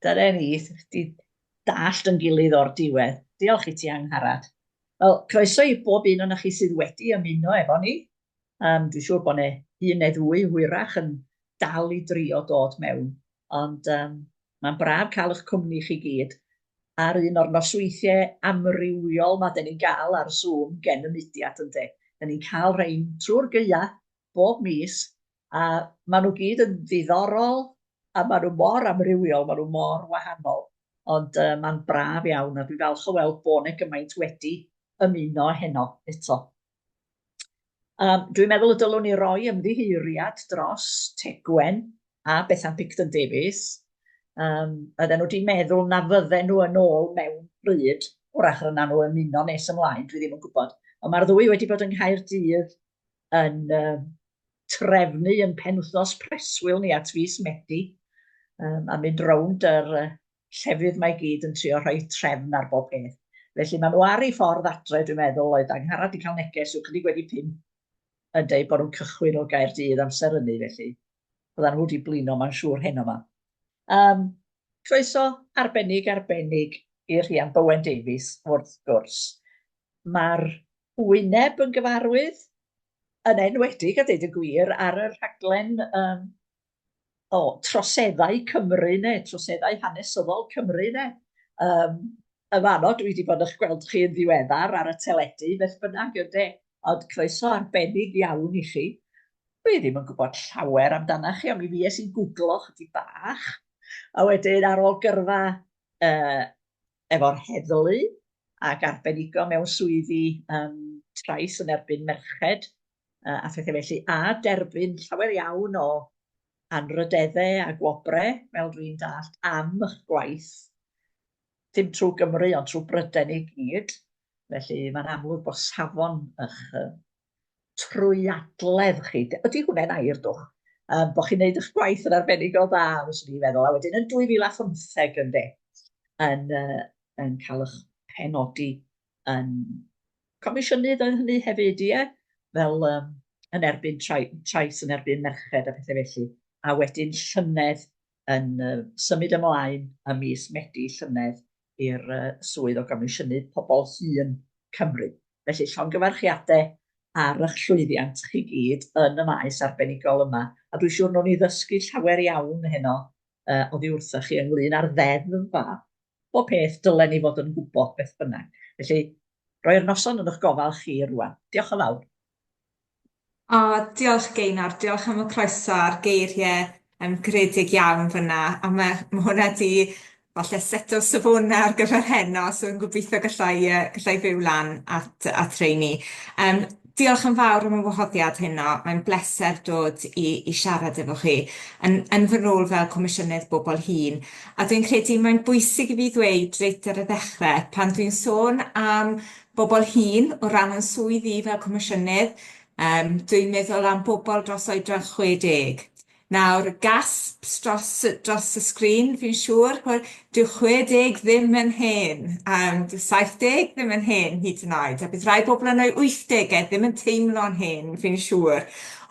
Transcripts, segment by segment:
dyna ni, di dallt yn gilydd o'r diwedd. Diolch i ti, Angharad. Wel, croeso i bob un o'na chi sydd wedi ymuno efo ni. Dwi'n siŵr bod ne un neu ddwy hwyrach yn dal i drio dod mewn, ond mae'n braf cael eich cwmni chi gyd ar un o'r nosweithiau amrywiol mae dyn ni'n gael ar Zoom gen y mudiad ynde. Dyn ni'n cael rhain trwy'r gaea bob mis, a maen nhw gyd yn ddiddorol, a maen nhw mor amrywiol, maen nhw mor wahanol, ond mae'n braf iawn, a dwi'n falch o weld bod ne gymaint wedi ymuno heno eto. Dwi'n meddwl y dylwn ni roi ymddiheuriad dros Tegwen a Bethan Picton Davies. Ydyn nhw wedi meddwl na fydden nhw yn ôl mewn bryd, wrach yna nhw ymuno nes ymlaen, dwi ddim yn gwybod. Ond mae'r ddwy wedi bod yng Nghaerdydd yn trefnu yn penwythnos preswyl ni at fis Medi, a mynd rownd yr llefydd mae gyd yn trio rhoi trefn ar bob peth. Felly mae nhw ar ei ffordd adre, dwi'n meddwl, oedd Angharad i cael neges yw chydig wedi 5 yn dweud bod nhw'n cychwyn o Gaerdydd amser ynny, felly byddan nhw wedi blino, mae'n siŵr heno yma. Croeso arbennig i Rhian Bowen Davies, wrth gwrs. Mae'r wyneb yn gyfarwydd yn enwedig, a deud y gwir, ar y rhaglen troseddau Cymru, troseddau hanesyddol Cymru, y fanno dwi wedi bod eich gweld chi yn ddiweddar ar y teledu, beth bynnag ynde, ond croeso arbennig iawn i chi. Dwi ddim yn gwybod llawer amdana chi, ond mi fi es i gwglo chydig bach, a wedyn ar ôl gyrfa efo'r heddlu ac arbenigo mewn swyddi trais yn erbyn merched a phethau felly, a derbyn llawer iawn o anrydeddau a gwobre, fel dwi'n dallt, am eich gwaith, dim trwy Gymru, ond trwy Bryden i gyd. Felly mae'n amlwg bod safon eich trwyadledd chi. Ydy hwnna'n air dwch? Bod chi'n neud eich gwaith yn arbennig o dda, fyswn i'n feddwl, a wedyn yn 2015 ynde, yn cael eich penodi yn Comisiynydd oedd hynny hefyd, fel yn erbyn trais yn erbyn merched a pethau felly, a wedyn llynedd yn symud ymlaen ym mis Medi llynedd i'r swydd o Comisiynydd Pobl Cymru. Felly llongyfarchiadau ar eich llwyddiant chi gyd yn y maes arbenigol yma, a dwi'n siŵr nhw'n i ddysgu llawer iawn heno oddi wrthych chi ynglyn â'r ddeddf fa, o peth dylen ni fod yn gwybod beth bynnag. Felly, roi'r noson yn eich gofal chi rwan. Diolch yn fawr. Diolch Geinar, diolch am y croeso a'r geiriau gredig iawn fyna, a mae hwnna di falle seto safona ar gyfer heno, so yn gobeithio gallai fyw lan at rheini. Diolch yn fawr am y wahoddiad heno, mae'n bleser dod i siarad efo chi yn fy rôl fel Comisiynydd Pobl Hŷn. A dwi'n credu mae'n bwysig i fi ddweud reit ar y ddechrau, pan dwi'n sôn am bobl hŷn o ran yn swydd i fel Comisiynydd, dwi'n meddwl am bobl dros oedran 60. Nawr, gasps dros y sgrin, fi'n siŵr, dyw 60 ddim yn hen, dyw 70 ddim yn hen hyd yn oed, a bydd rai bobl yn o'i 80au ddim yn teimlo'n hen, fi'n siŵr.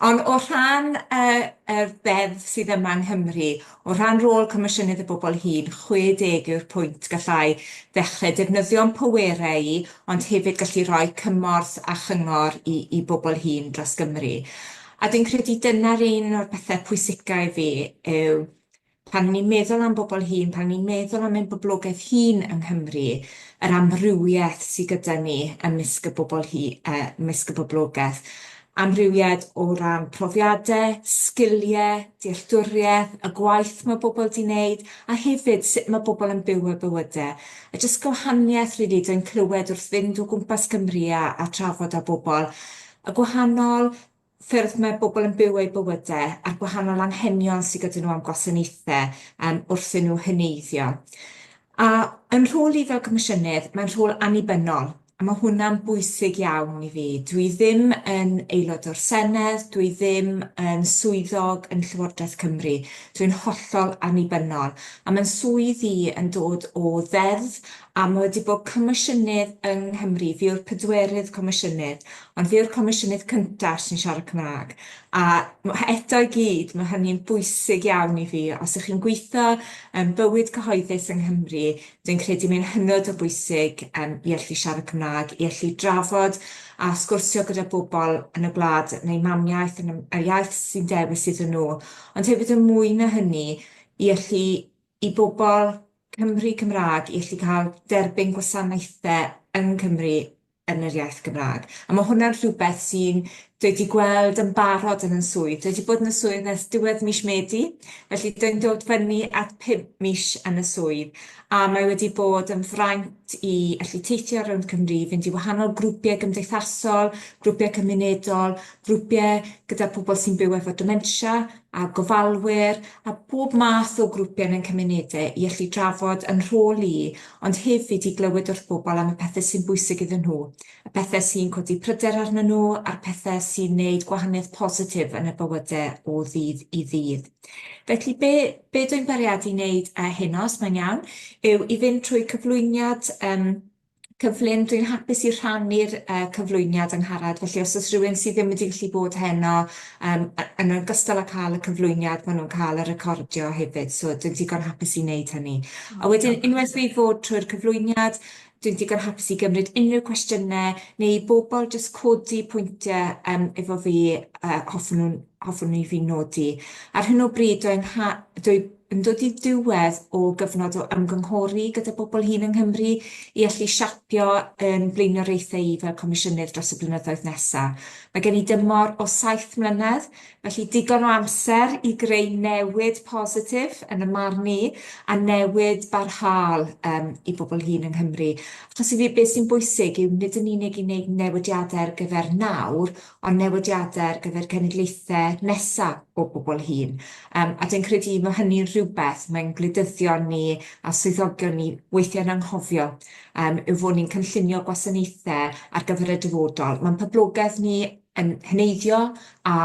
Ond o rhan y ddeddf sydd yma yng Nghymru, o rhan rôl Comisiynydd y Bobl Hŷn, 60 yw'r pwynt gallai ddechrau defnyddio'n pwerau ond hefyd gallu rhoi cymorth a chyngor i bobl hŷn dros Gymru. A dwi'n credu dyna'r un o'r pethau pwysicau fi yw pan ni'n meddwl am bobl hŷn, pan ni'n meddwl am ein boblogaeth hŷn yng Nghymru, yr amrywiaeth sydd gyda ni ymysg y boblogaeth. Amrywiad o ran profiadau, sgiliau, dealltwriaeth, y gwaith mae bobl wedi wneud, a hefyd sut mae bobl yn byw y bywydau. A jyst gwahaniaeth rili dwi'n clywed wrth fynd o gwmpas Cymru a trafod â bobl, y gwahanol ffyrdd mae bobl yn byw eu bywydau a'r gwahanol anghenion sydd gyda nhw am gwasanaethau wrth nhw hyneiddio. A yn rhôl i fel Comisiynydd, mae'n rhôl annibynnol, a mae hwnna'n bwysig iawn i fi. Dwi ddim yn aelod o'r Senedd, dwi ddim yn swyddog yn Llywodraeth Cymru. Dwi'n hollol annibynnol, a mae'n swydd i yn dod o ddeddf A mae wedi bod comisiynydd yng Nghymru. Fi yw'r pedwerydd comisiynydd, ond fi yw'r comisiynydd cyntaf sy'n siarad Cymraeg. A eto i gyd, mae hynny'n bwysig iawn i fi. Os ydych chi'n gweithio bywyd cyhoeddus yng Nghymru, dwi'n credu mae'n hynod o bwysig i allu siarad Cymraeg, i allu drafod a sgwrsio gyda bobl yn y gwlad neu mamiaith yn y iaith sy'n dewis iddyn nhw. Ond hefyd yn mwy na hynny, i allu i bobl Cymru Cymraeg i allu cael derbyn gwasanaethau yn Cymru yn yr iaith Gymraeg. A mae hwnna'n rhywbeth sy'n dwi wedi gweld yn barod yn swydd. Dwi wedi bod yn y swydd nes diwedd mis Medi, felly dwi'n dod fyny at 5 mis yn y swydd. A mae wedi bod yn fraint i allu teithio rownd Cymru, fynd i wahanol grwpiau gymdeithasol, grwpiau cymunedol, grwpiau gyda pobl sy'n byw efo dementia a gofalwyr, a bob math o grwpiau yn ein cymunedau i allu drafod yn rhôl i, ond hefyd i glywed wrth bobl am y pethau sy'n bwysig iddyn nhw, y pethau sy'n codi pryder arnyn nhw, a'r pethau sy'n gwneud gwahaniaeth positif yn y bywydau o ddydd i ddydd. Felly, be dwi'n bwriadu wneud heno, os mae'n iawn, yw i fynd trwy cyflwyniad cyflym. Dwi'n hapus i rhannu'r cyflwyniad yng Ngharad, felly os oes rhywun sydd ddim wedi gallu bod heno yn ogystal â cael y cyflwyniad, maen nhw'n cael y recordio hefyd, so dwi'n digon hapus i wneud hynny. A wedyn, unwaith fi fod trwy'r cyflwyniad, dwi'n digon hapus i gymryd unrhyw cwestiynau neu bobl jyst codi pwyntiau efo fi hoffwn i fi nodi. Ar hyn o bryd, dwi'n dod i diwedd o gyfnod o ymgynghori gyda bobl hŷn yng Nghymru i allu siapio yn blaenoriaethau i fel Comisiynydd dros y blynyddoedd nesaf. Mae gen i dymor o 7 mlynedd, felly digon o amser i greu newid positif yn y marn i a newid barhaol i bobl hŷn yng Nghymru. Achos i fi beth sy'n bwysig yw nid yn unig i wneud newidiadau ar gyfer nawr, ond newidiadau ar gyfer cenedlaethau nesaf o bobl hŷn. A dwi'n credu mae hynny'n rhywbeth mae'n gwleidyddion ni a swyddogion ni weithiau'n anghofio yw fod ni'n cynllunio gwasanaethau ar gyfer y dyfodol. Mae'n poblogaeth ni yn heneiddio a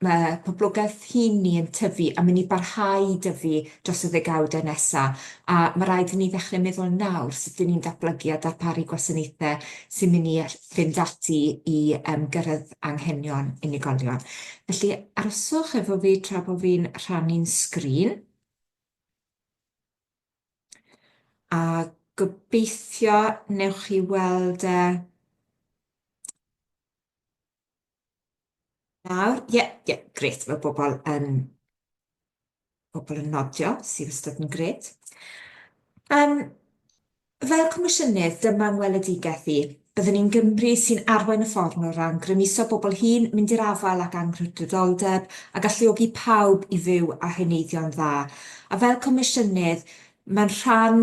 mae poblogaeth hŷn ni yn tyfu a mynd i barhau i dyfu dros y ddegawdau nesaf. A mae rhaid i ni ddechrau meddwl nawr sut ni'n datblygu a darparu gwasanaethau sy'n mynd i fynd ati i gyrraedd anghenion unigolion. Felly, aroswch efo fi tra bod fi'n rhannu'n sgrin. A gobeithio newch chi weld nawr. Ie, gret, mae bobl yn nodio, sy'n ystod yn gret. Fel Comisiynydd, dyma'n weledigaeth i. Byddwn ni'n Gymru sy'n arwain y ffordd o ran grymuso bobl hŷn, mynd i'r afal ac anghydraddoldeb a galluogi pawb i fyw a heneiddio'n dda. A fel Comisiynydd, mae'n rhan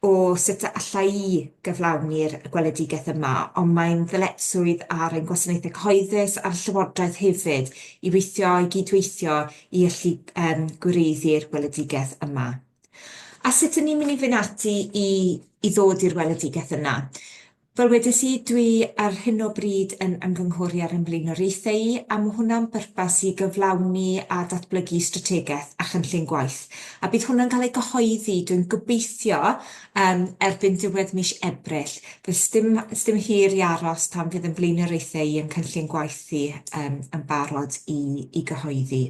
o sut allai i gyflawni'r gweledigaeth yma, ond mae'n ddyletswydd ar ein gwasanaethau cyhoeddus a'r llywodraeth hefyd i gydweithio i allu gwireddu'r gweledigaeth yma. A sut ydyn ni'n mynd i fynd ati i ddod i'r weledigaeth yna? Fel wedes i, dwi ar hyn o bryd yn ymgynghori ar ymlaenoriaethau i, a mae hwnna'n bwrpas i gyflawni a datblygu strategaeth a chynllun gwaith. A bydd hwnna'n cael ei gyhoeddi, dwi'n gobeithio erbyn diwedd mis Ebrill. Fes dim hir i aros tan fydd yn blaenoriaethau i yn cynllun gwaith i yn barod i gyhoeddi.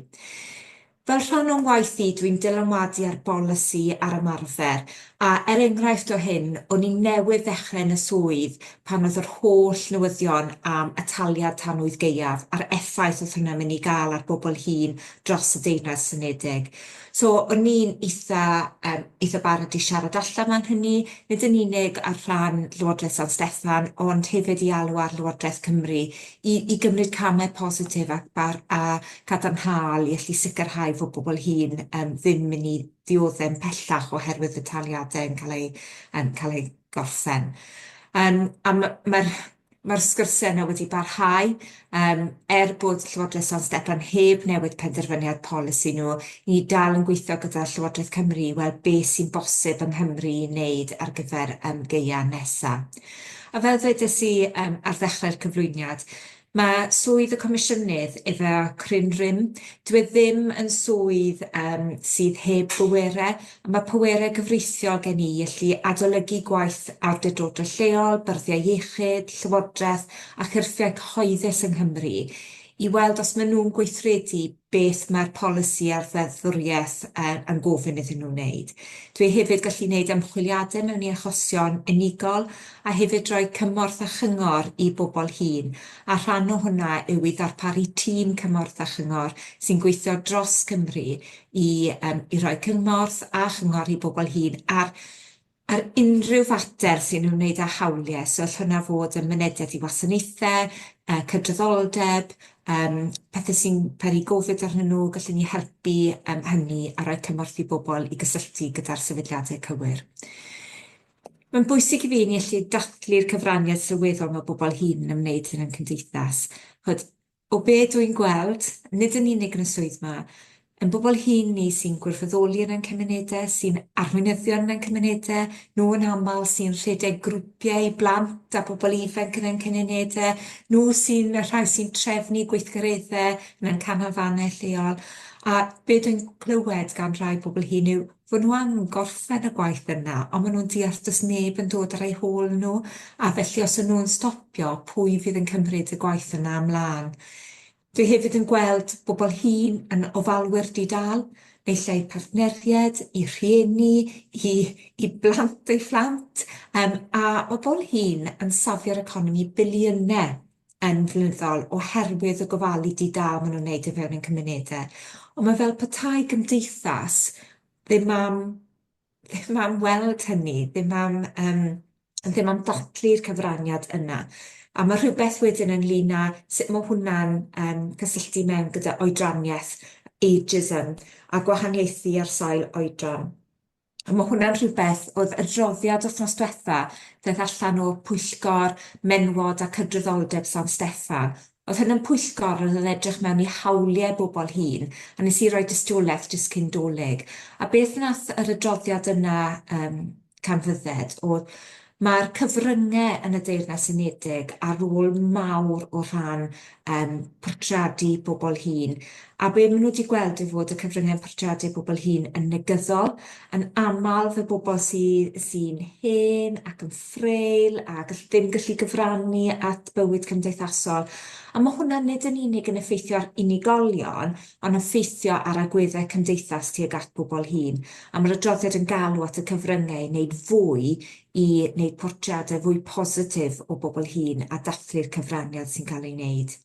Fel rhan o'n waith i, dwi'n dylanwadu ar bolisi ar ymarfer, a enghraifft o hyn, o'n i'n newydd ddechrau yn y swydd pan oedd yr holl newyddion am ataliad tanwydd gaeaf a'r effaith oedd hwnna'n mynd i gael ar bobl hŷn dros y Deyrnas Unedig. So, o'n i'n eitha barod i siarad allan am hynny, nid yn unig ar rhan Llywodraeth San Steffan, ond hefyd i alw ar Llywodraeth Cymru i gymryd camau positif a cadarnhaol i allu sicrhau fod bobl hŷn ddim mynd i ddioddau'n pellach oherwydd y taliadau yn cael ei gorffen. Mae'r sgwrsiau yna wedi barhau, bod Llywodraeth San Steffan heb newid penderfyniad polisi nhw, ni dal yn gweithio gyda Llywodraeth Cymru i weld beth sy'n bosib yng Nghymru i wneud ar gyfer gaea nesaf. A fel ddwedes i ar ddechrau'r cyflwyniad, Mae swydd y Comisiynydd efo cryn rym. Dwi ddim yn swydd sydd heb bwerau, a mae pwerau gyfreithiol gen i allu adolygu gwaith awdurdodau lleol, byrddiau iechyd, llywodraeth a chyrffiau cyhoeddus yng Nghymru i weld os maen nhw'n gweithredu beth mae'r polisi a'r ddeddfwriaeth yn gofyn iddyn nhw wneud. Dwi hefyd gallu wneud ymchwiliadau mewn i achosion unigol a hefyd rhoi cymorth a chyngor i bobl hŷn. A rhan o hwnna yw i ddarparu tîm cymorth a chyngor sy'n gweithio dros Cymru i roi cymorth a chyngor i bobl hŷn ar unrhyw fater sy'n ymwneud â hawliau. So all hwnna fod yn mynediad i wasanaethau, cydraddoldeb, pethau sy'n peri gofyd arnyn nhw, gallwn ni helpu hynny a rhoi cymorth i bobl i gysylltu gyda'r sefydliadau cywir. Mae'n bwysig i fi ni allu dathlu'r cyfraniad sylweddol mae bobl hŷn yn ymwneud yn cymdeithas. O be dwi'n gweld, nid yn unig yn y swydd yma, yn bobl hŷn ni sy'n gwirfoddoli yn cymunedau, sy'n arweinyddion yn cymunedau, nhw yn aml sy'n rhedeg grwpiau blant a bobl ifanc yn cymunedau, nhw sy'n y rhai sy'n trefnu gweithgareddau yn canolfannau lleol. A be dwi'n clywed gan rai bobl hŷn yw fod nhw am gorffen y gwaith yna, ond maen nhw'n deall does neb yn dod ar eu hôl nhw, a felly os ydyn nhw'n stopio, pwy fydd yn cymryd y gwaith yna ymlaen. Dwi hefyd yn gweld bobl hŷn yn ofalwyr di-dal, neu partneriaid, i rhieni, i blant eu phlant, a bobl hŷn yn safio'r economi biliynau yn flynyddol oherwydd y gofalu di-dal maen nhw'n wneud i fewn yn cymunedau. Ond mae fel petai gymdeithas ddim am weld hynny, ddim am dathlu'r cyfraniad yna. A mae rhywbeth wedyn ynglyn â sut mae hwnna'n cysylltu mewn gyda oedraniaeth, ageism a gwahaniaethu ar sail oedran. A mae hwnna'n rhywbeth oedd adroddiad wythnos diwetha ddaeth allan o pwyllgor menwod a cydraddoldeb San Steffan. Oedd hynny'n pwyllgor oedd yn edrych mewn i hawliau bobl hŷn, a nes i roi dystiolaeth jyst cyn doleg. A beth nath yr adroddiad yna canfydded oedd mae'r cyfryngau yn y Deyrnas Unedig ar ôl mawr o rhan portreadu bobl hŷn. A be maen nhw wedi gweld yw fod y cyfryngau portreadu bobl hŷn yn negyddol, yn aml fe bobl sy'n hen ac yn ffreil a ddim gallu gyfrannu at bywyd cymdeithasol. A mae hwnna nid yn unig yn effeithio ar unigolion, ond yn effeithio ar agweddau cymdeithas tuag at bobl hŷn. A mae'r adroddiad yn galw at y cyfryngau i wneud fwy i wneud portreadau fwy positif o bobl hŷn a dathlu'r cyfraniad sy'n cael ei wneud.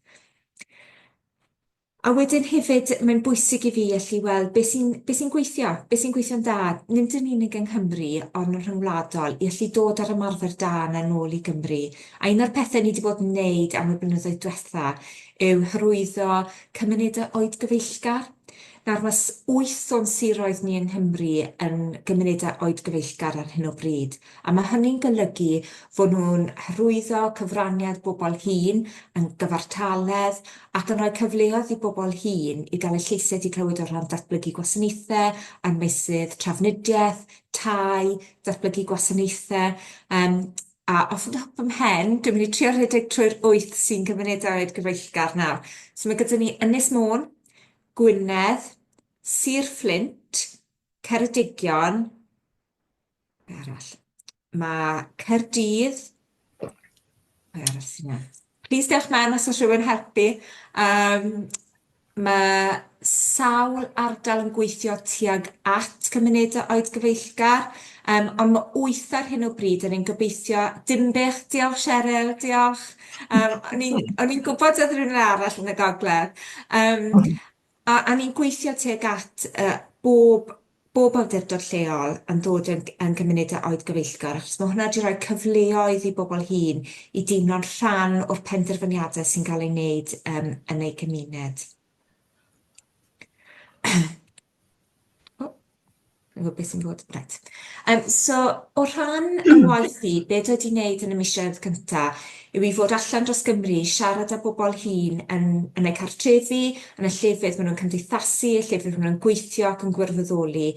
A wedyn hefyd, mae'n bwysig i fi allu weld beth sy'n gweithio'n da, nid yn unig yng Nghymru, ond yn rhyngwladol, i allu dod ar ymarfer da yna nôl i Gymru. A un o'r pethau ni wedi bod yn wneud am y blynyddoedd diwetha yw hyrwyddo cymunedau oed gyfeillgar. Nawr, mae 8 o'n siroedd ni yng Nghymru yn gymunedau oed gyfeillgar ar hyn o bryd. A mae hynny'n golygu fod nhw'n hyrwyddo cyfraniad bobl hŷn yn gyfartaledd ac yn rhoi cyfleoedd i bobl hŷn i gael eu lleisiau i clywed o ran datblygu gwasanaethau, yn meysydd trafnidiaeth, tai, datblygu gwasanaethau. A off the top ymhen, dwi'n mynd i trio rhedeg trwy'r 8 sy'n cymunedau oed gyfeillgar nawr. So mae gyda ni Ynys Môn, Gwynedd, Sir Fflint, Ceredigion, be arall? Mae Caerdydd, be arall sy'n yna? Plis dewch mewn os oes rhywun helpu. Mae sawl ardal yn gweithio tuag at cymunedau oed gyfeillgar, ond mae 8 ar hyn o bryd yn ein gobeithio. Dimbych, diolch Cheryl, diolch. O'n i'n gwybod oedd rhywun arall yn y gogledd. A ni'n gweithio tuag at bob awdurdod lleol yn dod yn gymunedau oed gyfeillgar, achos mae hwnna wedi rhoi cyfleoedd i bobl hŷn i deimlo'n rhan o'r penderfyniadau sy'n cael ei wneud yn eu cymuned. Beth sy'n bod, right. So, o rhan y waith i, beth wedi wneud yn y misoedd cyntaf yw i fod allan dros Gymru, siarad â bobl hŷn yn eu cartrefi, yn y llefydd maen nhw'n cymdeithasu, y llefydd maen nhw'n gweithio ac yn gwirfoddoli,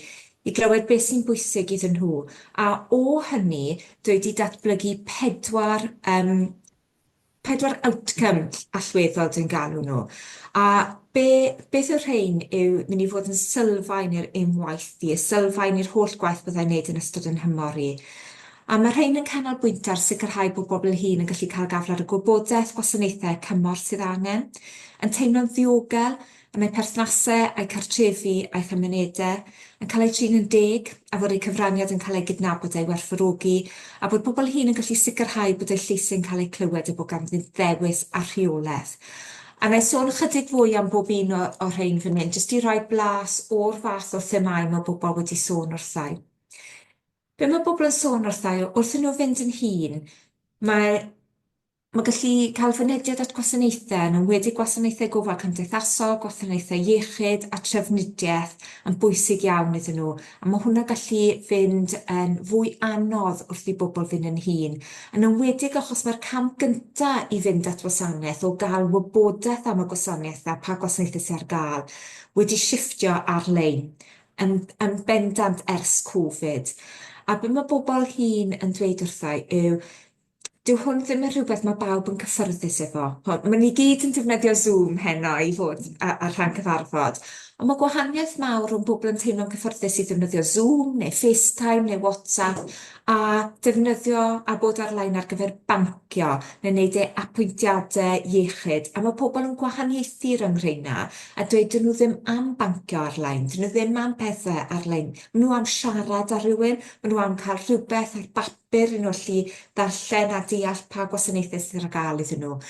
i glywed beth sy'n bwysig iddyn nhw. A o hynny, dwi wedi datblygu 4 pedwar outcome allweddol dwi'n galw nhw. A beth yw'r rhain yw mynd i fod yn sylfaen i'r unwaith di, sylfaen i'r holl gwaith byddai'n neud yn ystod yn hymori. A mae rhain yn canolbwyntio ar sicrhau bod bobl hŷn yn gallu cael gafler y gwybodaeth gwasanaethau cymorth sydd angen, yn teimlo'n ddiogel yn eu perthnasau a'u cartrefi a'u chymunedau, yn cael eu trin yn deg a fod eu cyfraniad yn cael ei gydnabod a'i werthfawrogi, a bod bobl hŷn yn gallu sicrhau bod eu lleisiau'n cael eu clywed a bod ganddyn ddewis a rheolaeth. A na i sôn chydig fwy am bob un o rhain fan hyn, jyst i roi blas o'r fath o themau mae bobl wedi sôn wrthau. Be mae bobl yn sôn wrthau, wrth i nhw fynd yn hŷn, mae gallu cael fynediad at gwasanaethau, yn wedi gwasanaethau gofal cymdeithasol, gwasanaethau iechyd a trefnidiaeth yn bwysig iawn iddyn nhw. A mae hwnna gallu fynd yn fwy anodd wrth i bobl fynd yn hŷn. Yn enwedig achos mae'r cam gyntaf i fynd at wasanaeth o gael wybodaeth am y gwasanaeth a pa gwasanaethau sydd ar gael wedi shifftio ar-lein yn bendant ers Covid. A be mae bobl hŷn yn dweud wrthau yw, dyw hwn ddim yn rhywbeth mae bawb yn cyffyrddus efo. Maen ni gyd yn defnyddio Zoom heno i fod ar rhan cyfarfod. Ond mae gwahaniaeth mawr rhwng bobl yn teimlo'n cyffyrddus i ddefnyddio Zoom neu FaceTime neu WhatsApp a defnyddio a bod ar-lein ar gyfer bancio neu wneud apwyntiadau iechyd. A mae pobl yn gwahaniaethu rhwng rheina a dweud dyn nhw ddim am bancio ar-lein, dyn nhw ddim am pethau ar-lein. Maen nhw am siarad â rhywun, maen nhw am cael rhywbeth ar bapur yn ollu darllen a deall pa gwasanaethau sydd ar gael iddyn nhw.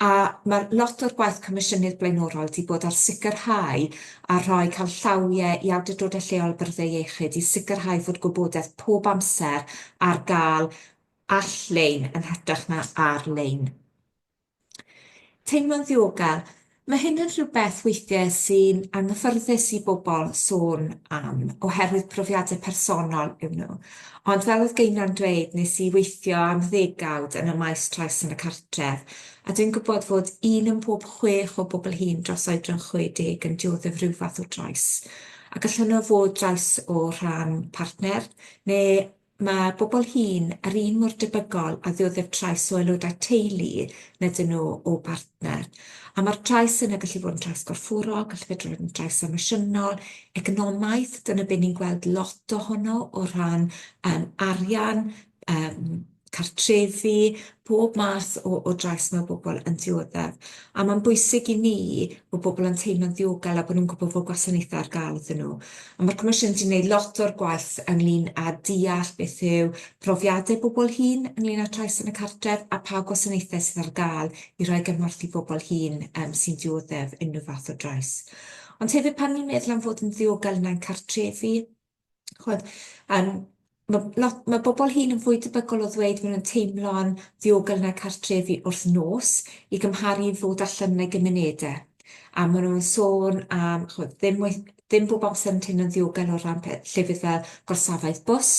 A mae lot o'r gwaith Comisiynydd blaenorol wedi bod ar sicrhau a cael llawiau i awdurdodau lleol byrddau iechyd i sicrhau fod gwybodaeth pob amser ar gael all-lein yn hytrach na ar-lein. Teimlo'n ddiogel. Mae hyn yn rhywbeth weithiau sy'n anghyffyrddus i bobl sôn am oherwydd profiadau personol yw nhw. Ond fel oedd Geinon dweud, nes i weithio am ddegawd yn y maes trais yn y cartref, a dwi'n gwybod fod un yn pob 6 o bobl hŷn dros oedran 60 yn dioddef rhyw fath o drais. A gallen nhw fod drais o rhan partner, neu mae bobl hŷn yr un mor debygol a ddioddef trais o aelodau teulu na dyn nhw o partner. A mae'r trais yna gallu fod yn trais gorfforol, gallu fod yn trais emosiynol, economaidd, dyna be ni'n gweld lot ohono o ran arian, cartrefi, pob math o drais mae bobl yn dioddef. A mae'n bwysig i ni bod bobl yn teimlo'n ddiogel a bod nhw'n gwybod fod gwasanaethau ar gael iddyn nhw. A mae'r Comisiynydd wedi gwneud lot o'r gwaith ynglyn â deall beth yw profiadau bobl hŷn ynglyn â trais yn y cartref a pa gwasanaethau sydd ar gael i roi gymorth i bobl hŷn sy'n dioddef unrhyw fath o drais. Ond hefyd pan ni'n meddwl am fod yn ddiogel yna'n cartrefi, mae bobl hŷn yn fwy debygol o ddweud maen nhw'n teimlo'n ddiogel yna'n cartrefi wrth nos i gymharu fod allan yn eu gymunedau. A maen nhw'n sôn am, ddim bob amser yn teimlo'n ddiogel o ran llefydd fel gorsafaidd bws,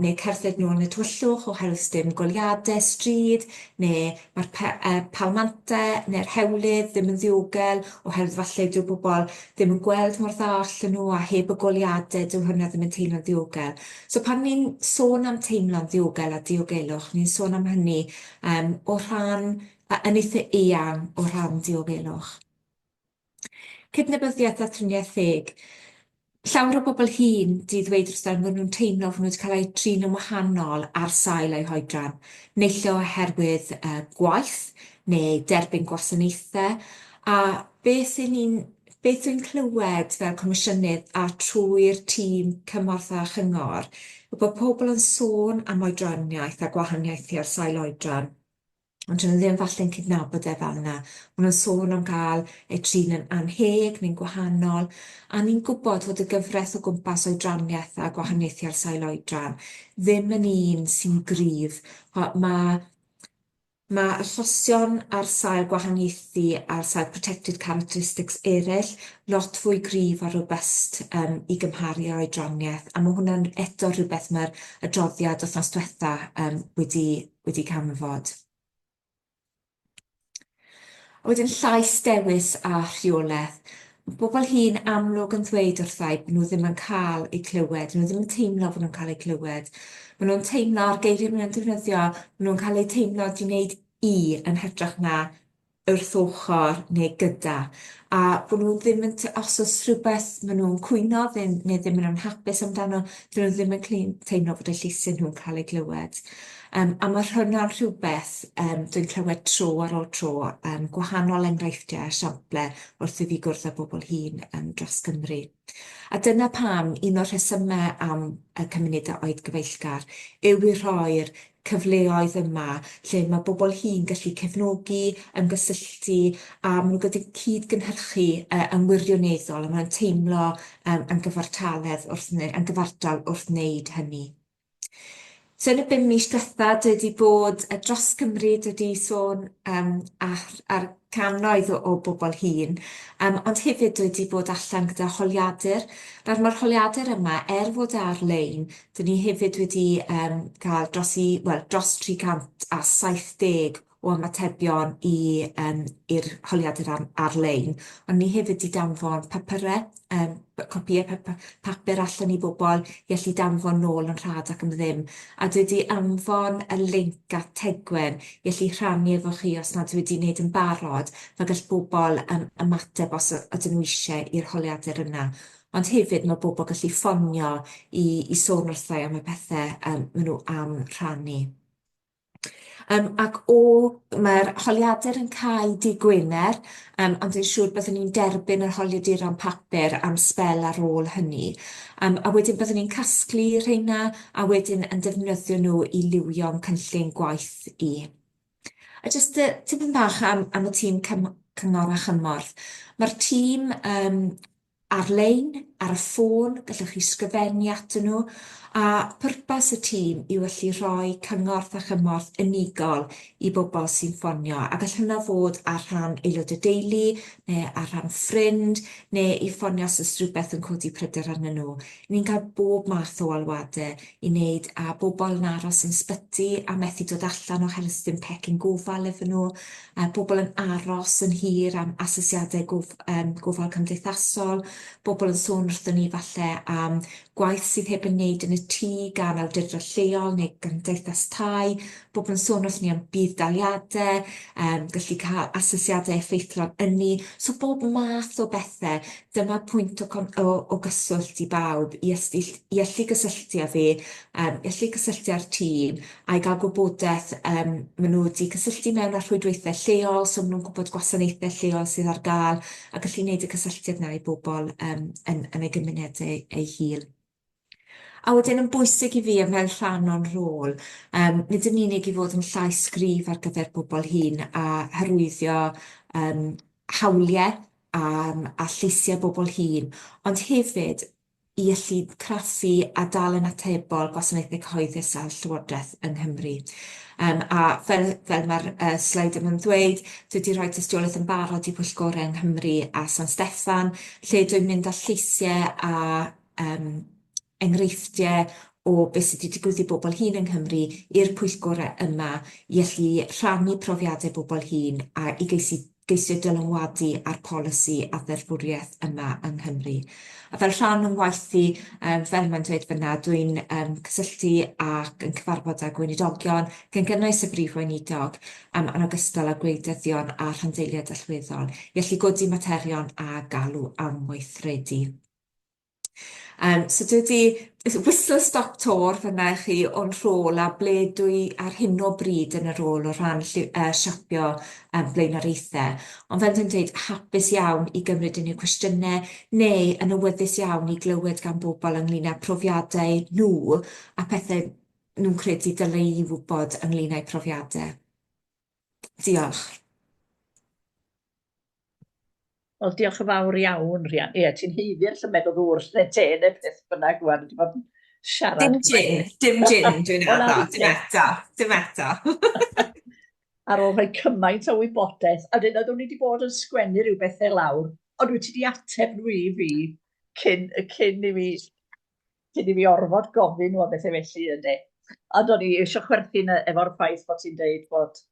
neu cerdded nhw yn y tywyllwch oherwydd dim goliadau stryd, neu mae'r palmantau neu'r hewlydd ddim yn ddiogel oherwydd falle dyw bobl ddim yn gweld mor dda allan nhw a heb y goliadau dyw hwnna ddim yn teimlo'n ddiogel. So pan ni'n sôn am teimlo'n ddiogel a diogelwch, ni'n sôn am hynny o ran yn eitha eang o ran diogelwch. Cydnabyddiaeth a triniaetheg. Llawer o bobl hŷn di ddweud wrthyn fod nhw'n teimlo fod nhw wedi cael eu trin yn wahanol ar sail eu hoedran, neillio oherwydd gwaith neu derbyn gwasanaethau, a beth dwi'n clywed fel Comisiynydd a trwy'r tîm cymorth a chyngor, yw bod pobl yn sôn am oedraniaeth a gwahaniaethu ar sail oedran. Ond dyn nhw ddim falle'n cydnabod fel yna. Maen nhw'n sôn am gael eu trin yn anheg neu'n gwahanol, a ni'n gwybod fod y gyfraith o gwmpas oedraniaeth a gwahaniaethu ar sail oedran ddim yn un sy'n gryf. Mae achosion ar sail gwahaniaethu ar sail protected characteristics eraill lot fwy gryf a robust i gymharu â oedraniaeth, a mae hwnna'n eto rhywbeth mae'r adroddiad wythnos diwetha wedi canfod. A wedyn llais dewis a rheolaeth. Bobl hŷn amlwg yn ddweud wrthai bod nhw ddim yn cael eu clywed, nhw ddim yn teimlo bod nhw'n cael eu clywed. Maen nhw'n teimlo ar geiriau maen nhw'n defnyddio, maen nhw'n cael eu teimlo di wneud i yn hytrach na wrth ochr neu gyda. A bod nhw ddim yn, os oes rhywbeth maen nhw'n cwyno neu ddim yn hapus amdano, dyn nhw ddim yn teimlo fod y lleisiau nhw'n cael ei glywed. A mae hwnna'n rhywbeth dwi'n clywed tro ar ôl tro, gwahanol enghreifftiau a siample wrth i fi gwrdd â bobl hŷn dros Gymru. A dyna pam un o'r rhesymau am y cymunedau oed gyfeillgar yw i rhoi'r cyfleoedd yma lle mae bobl hŷn gallu cefnogi, ymgysylltu a maen nhw'n gallu cyd-gynhyrchu yn wirioneddol a maen nhw'n teimlo yn gyfartaledd yn gyfartal wrth wneud hynny. So yn y 5 mis diwetha, dwi wedi bod dros Cymru, dwi wedi sôn ar cannoedd o bobl hŷn, ond hefyd dwi wedi bod allan gyda holiadur. Nawr mae'r holiadur yma, fod ar-lein, dyn ni hefyd wedi cael dros 370 o ymatebion i'r holiadur ar-lein, ond ni hefyd wedi danfon papurau, copïau papur allan i bobl i allu danfon nôl yn rhad ac yn ddim. A dwi wedi anfon y link at tegwen i allu rhannu efo chi os nad dwi wedi wneud yn barod, fe gall bobl ymateb os ydyn nhw eisiau i'r holiadur yna. Ond hefyd mae bobl gallu ffonio i sôn wrthau am y pethau maen nhw am rhannu. Ac mae'r holiadur yn cael dydd Gwener, ond dwi'n siŵr byddwn ni'n derbyn yr holiaduron papur am spel ar ôl hynny. A wedyn byddwn ni'n casglu rheina a wedyn yn defnyddio nhw i liwio'n cynllun gwaith i. A jyst tipyn bach am y tîm cyngor a chymorth. Mae'r tîm ar-lein, ar y ffôn, gallwch chi sgrifennu atyn nhw, a pwrpas y tîm yw allu rhoi cyngorth a chymorth unigol i bobl sy'n ffonio, a gall hynna fod ar rhan aelod y deulu, neu ar rhan ffrind, neu i ffonio os oes rhywbeth yn codi pryder arnyn nhw. Ni'n cael bob math o alwadau i wneud a bobl yn aros yn sbyty a methu dod allan o helstyn pecyn gofal efo nhw, bobl yn aros yn hir am asesiadau gofal cymdeithasol, bobl yn sôn wrthyn ni falle am gwaith sydd heb yn wneud yn y tŷ gan awdurdod lleol neu gymdeithas tai, bobl yn sôn wrthyn ni am budd daliadau, gallu cael asesiadau effeithlon ynni. So bob math o bethau, dyma pwynt o gyswllt i bawb i allu gysylltu â fi, i allu gysylltu â'r tîm a i gael gwybodaeth maen nhw wedi cysylltu mewn â rhwydweithau lleol, so maen nhw'n gwybod gwasanaethau lleol sydd ar gael a gallu wneud y cysylltiad yna i bobl yn eu gymunedau eu hil. A wedyn yn bwysig i fi mewn rhan o'n rôl, nid yn unig i fod yn llais gryf ar gyfer bobl hŷn a hyrwyddio hawliau a lleisiau bobl hŷn, ond hefyd i allu craffu a dal yn atebol gwasanaethau cyhoeddus a llywodraeth yng Nghymru. A fel mae'r sleid yma'n dweud, dwi wedi rhoi tystiolaeth yn barod i Pwyllgorau yng Nghymru a San Steffan, lle dwi'n mynd â lleisiau a enghreifftiau o beth sydd wedi digwydd i bobl hŷn yng Nghymru i'r pwyllgorau yma i allu rhannu profiadau bobl hŷn a i geisio dylanwadu ar polisi a ddeddfwriaeth yma yng Nghymru. A fel rhan o'n waith i, fel mae'n dweud fyna, dwi'n cysylltu ac yn cyfarfod â gweinidogion, gan gynnwys y brif weinidog, yn ogystal â gwleidyddion a rhandeiliad allweddol, i allu godi materion a galw am weithredu. So dwi wedi whistle stop tour fyna i chi o'n rhôl a ble dwi ar hyn o bryd yn y rôl o ran siapio blaenoriaethau. Ond fel dwi'n dweud, hapus iawn i gymryd unrhyw cwestiynau neu yn awyddus iawn i glywed gan bobl ynglyn â profiadau nhw a pethau nhw'n credu dylai i wybod ynglyn â'u profiadau. Diolch. Wel, diolch yn fawr iawn, Rhian. Ie, ti'n heiddi'r llymedd o ddŵr lle te neu beth bynnag gwan. Siarad. Dim gin, dwi'n addo. Dim eto. Ar ôl rhoi cymaint o wybodaeth, a dyn nhw wedi bod yn sgwennu rhyw bethau lawr, ond wyt ti wedi ateb nhw i fi cyn i fi orfod gofyn nhw o bethau felly ynddi. A do'n i eisiau chwerthin efo'r ffaith bod ti'n deud bod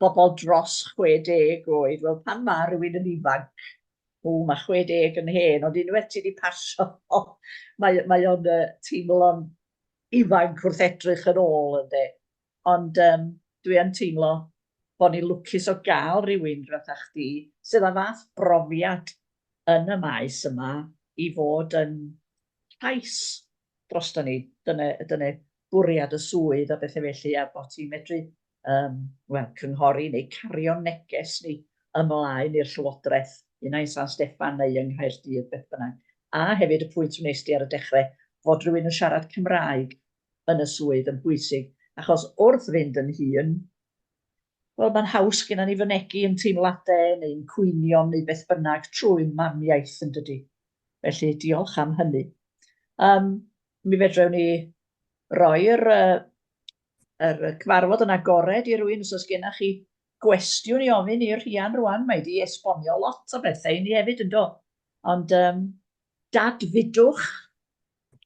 bobl dros 60 oed, wel pan mae rhywun yn ifanc, mae 60 yn hen, ond unwaith ti wedi pasio, mae o'n teimlo'n ifanc wrth edrych yn ôl ynddi. Ond dwi yn teimlo bod ni lwcus o gael rhywun fatha chdi, sydd â fath brofiad yn y maes yma i fod yn llais drosto ni. Dyna bwriad y swydd a bethau felly, a bod ti'n medru cynghori neu cario neges ni ymlaen i'r Llywodraeth, unai San Steffan neu yng Nghaerdydd, beth bynnag. A hefyd y pwynt wnes di ar y dechrau, fod rhywun yn siarad Cymraeg yn y swydd yn bwysig, achos wrth fynd yn hun, wel, mae'n haws gyda ni fynegu yn teimladau neu'n cwynion neu beth bynnag trwy'n mamiaith yn dydy. Felly, diolch am hynny. Mi fedrwn ni roi'r cyfarfod yn agored i rywun os oes gennych chi gwestiwn i ofyn i'r Rhian rwan. Mae di esbonio lot o bethau i ni hefyd yn do. Ond dadfydwch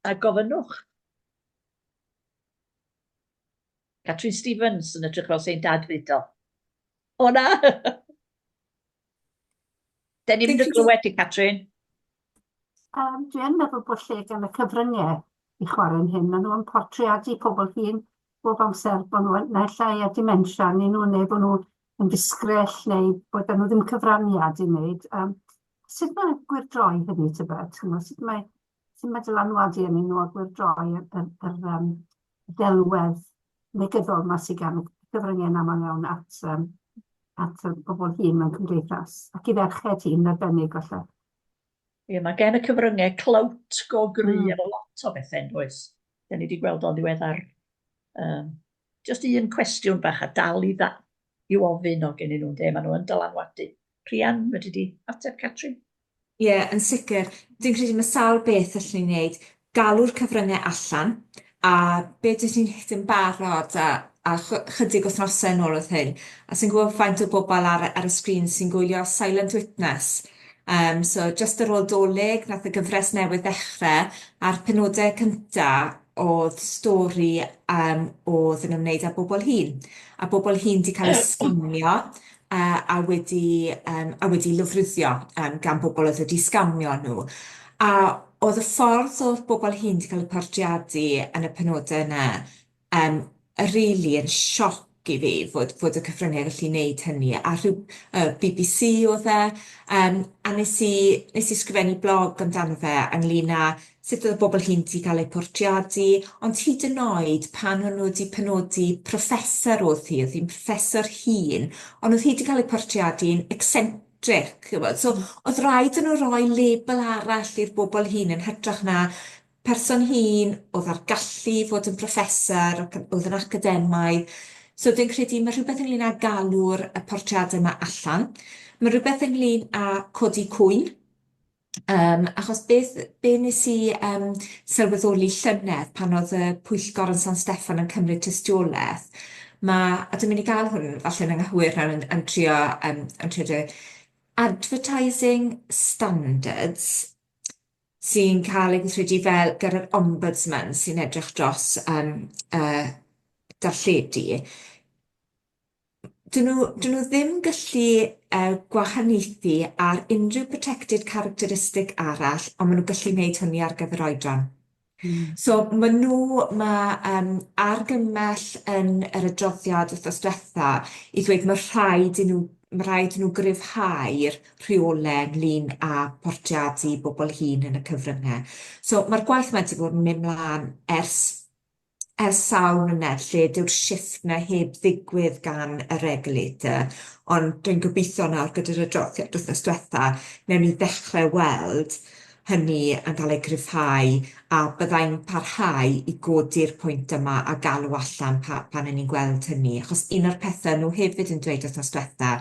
a gofynnwch. Catrin Stevens yn edrych fel sy'n dadfudo. O na! Da ni'n mynd yn glywed i, Catrin. Dwi'n meddwl bod lle gan y cyfryngau i chwarae'n hyn. Maen nhw'n portreadu pobl hyn bob amser bod nhw'n neu llai a dimensia neu nhw, neu bod nhw yn disgrell neu bod nhw ddim cyfraniad i wneud. Sut mae'n gwirdroi hynny tybed? Sut mae dylanwadu yn nhw a gwirdroi yr delwedd negyddol yma sydd gan y cyfryngau yn aml iawn at bobl hyn mewn cymdeithas, ac i ferched hi'n arbennig falle. Ie, mae gen y cyfryngau clywt go gry ar lot o bethau, does. Da ni wedi gweld o'n ddiweddar. Just un cwestiwn bach a dal i ofyn o gen nhw'n de, maen nhw'n dylanwadu. Rhian, wedi di ateb Catrin? Ie, yn sicr. Dwi'n credu mae sawl beth allwn ni wneud. Galw'r cyfryngau allan, a beth ydych chi'n yn barod a chydig wythnosau yn ôl oedd hyn. A sy'n gwybod faint o bobl ar y sgrin sy'n gwylio Silent Witness. So, just ar ôl doleg, nath y gyfres newydd ddechrau, a'r penodau cyntaf oedd stori oedd yn ymwneud â bobl hŷn. A bobl hŷn wedi cael eu sgamio a wedi lyfryddio gan bobl oedd wedi sgamio nhw. A oedd y ffordd oedd bobl hŷn wedi cael eu portreadu yn y penodau yna rili yn sioc i fi fod y cyfryngau gallu wneud hynny. A rhyw BBC oedd a nes i sgrifennu blog amdano fe ynglyn â sut oedd y bobl hŷn wedi cael eu portreadu, ond hyd yn oed pan o'n nhw wedi penodi proffesor oedd hi'n proffesor hŷn, ond oedd hi wedi cael ei portreadu'n eccentric. So, oedd rhaid yn nhw roi label arall i'r bobl hŷn yn hytrach na person hŷn oedd ar gallu fod yn proffesor, oedd yn academaidd. So, dwi'n credu mae rhywbeth ynglyn â galw'r y portreadau yma allan. Mae rhywbeth ynglyn â codi cwyn. Achos beth nes i sylweddoli llynedd pan oedd y pwyllgor yn San Steffan yn cymryd tystiolaeth. A dwi'n mynd i gael hwn falle yn anghywir nawr yn trio advertising standards sy'n cael ei gweithredu fel gyda'r ombudsman sy'n edrych dros darlledu. Dyn nhw ddim gallu gwahaniaethu ar unrhyw protected characteristic arall, ond maen nhw gallu gwneud hynny ar gyfer oedran. So mae argymell yn yr adroddiad wrthos diwetha i ddweud mae rhaid i nhw gryfhau'r rheolau ynglyn â portreadu bobl hŷn yn y cyfryngau. So mae'r gwaith yma wedi bod yn mynd mlaen ers sawl mlynedd lle dyw'r shifft na heb ddigwydd gan y regulator, ond dwi'n gobeithio nawr gyda'r adroddiad wrthnos diwetha newn ni ddechrau weld hynny yn cael ei gryfhau a byddai'n parhau i godi'r pwynt yma a galw allan pan ni'n gweld hynny. Achos un o'r pethau nhw hefyd yn dweud wrthnos diwetha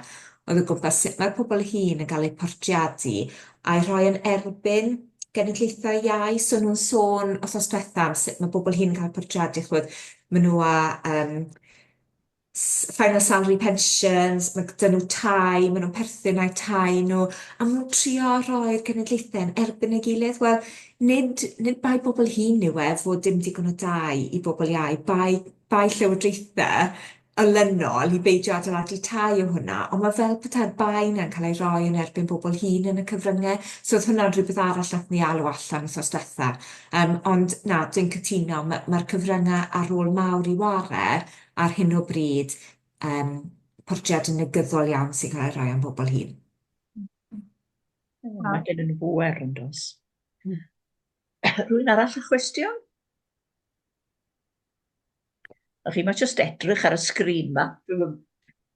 oedd o gwmpas sut mae'r pobl hŷn yn cael eu portreadu a'i rhoi yn erbyn genedlaethau iau, so nhw'n sôn wrthnos diwetha am sut mae bobl hŷn yn cael portreadu, maen nhw final salary pensions, mae gyda nhw tai, maen nhw'n perthyn a'u tai nhw, a maen nhw'n trio roi'r genedlaethau yn erbyn ei gilydd. Wel, nid bai bobl hŷn yw fod dim digon o dai i bobl iau, bai llywodraethau olynol i beidio adeiladu tai o hwnna, ond mae fel petai'r bai na'n cael ei roi yn erbyn bobl hŷn yn y cyfryngau, so oedd hwnna'n rhywbeth arall nath ni alw allan wrthnos diwetha. Ond na, dwi'n cytuno, mae'r cyfryngau ar ôl mawr i ware ar hyn o bryd portred yn negyddol iawn sy'n cael ei rhoi am bobl hŷn. Mae gen yn fwer yn dos. Rwy'n arall y cwestiwn? Ych chi, mae jyst edrych ar y sgrin ma. Dwi'n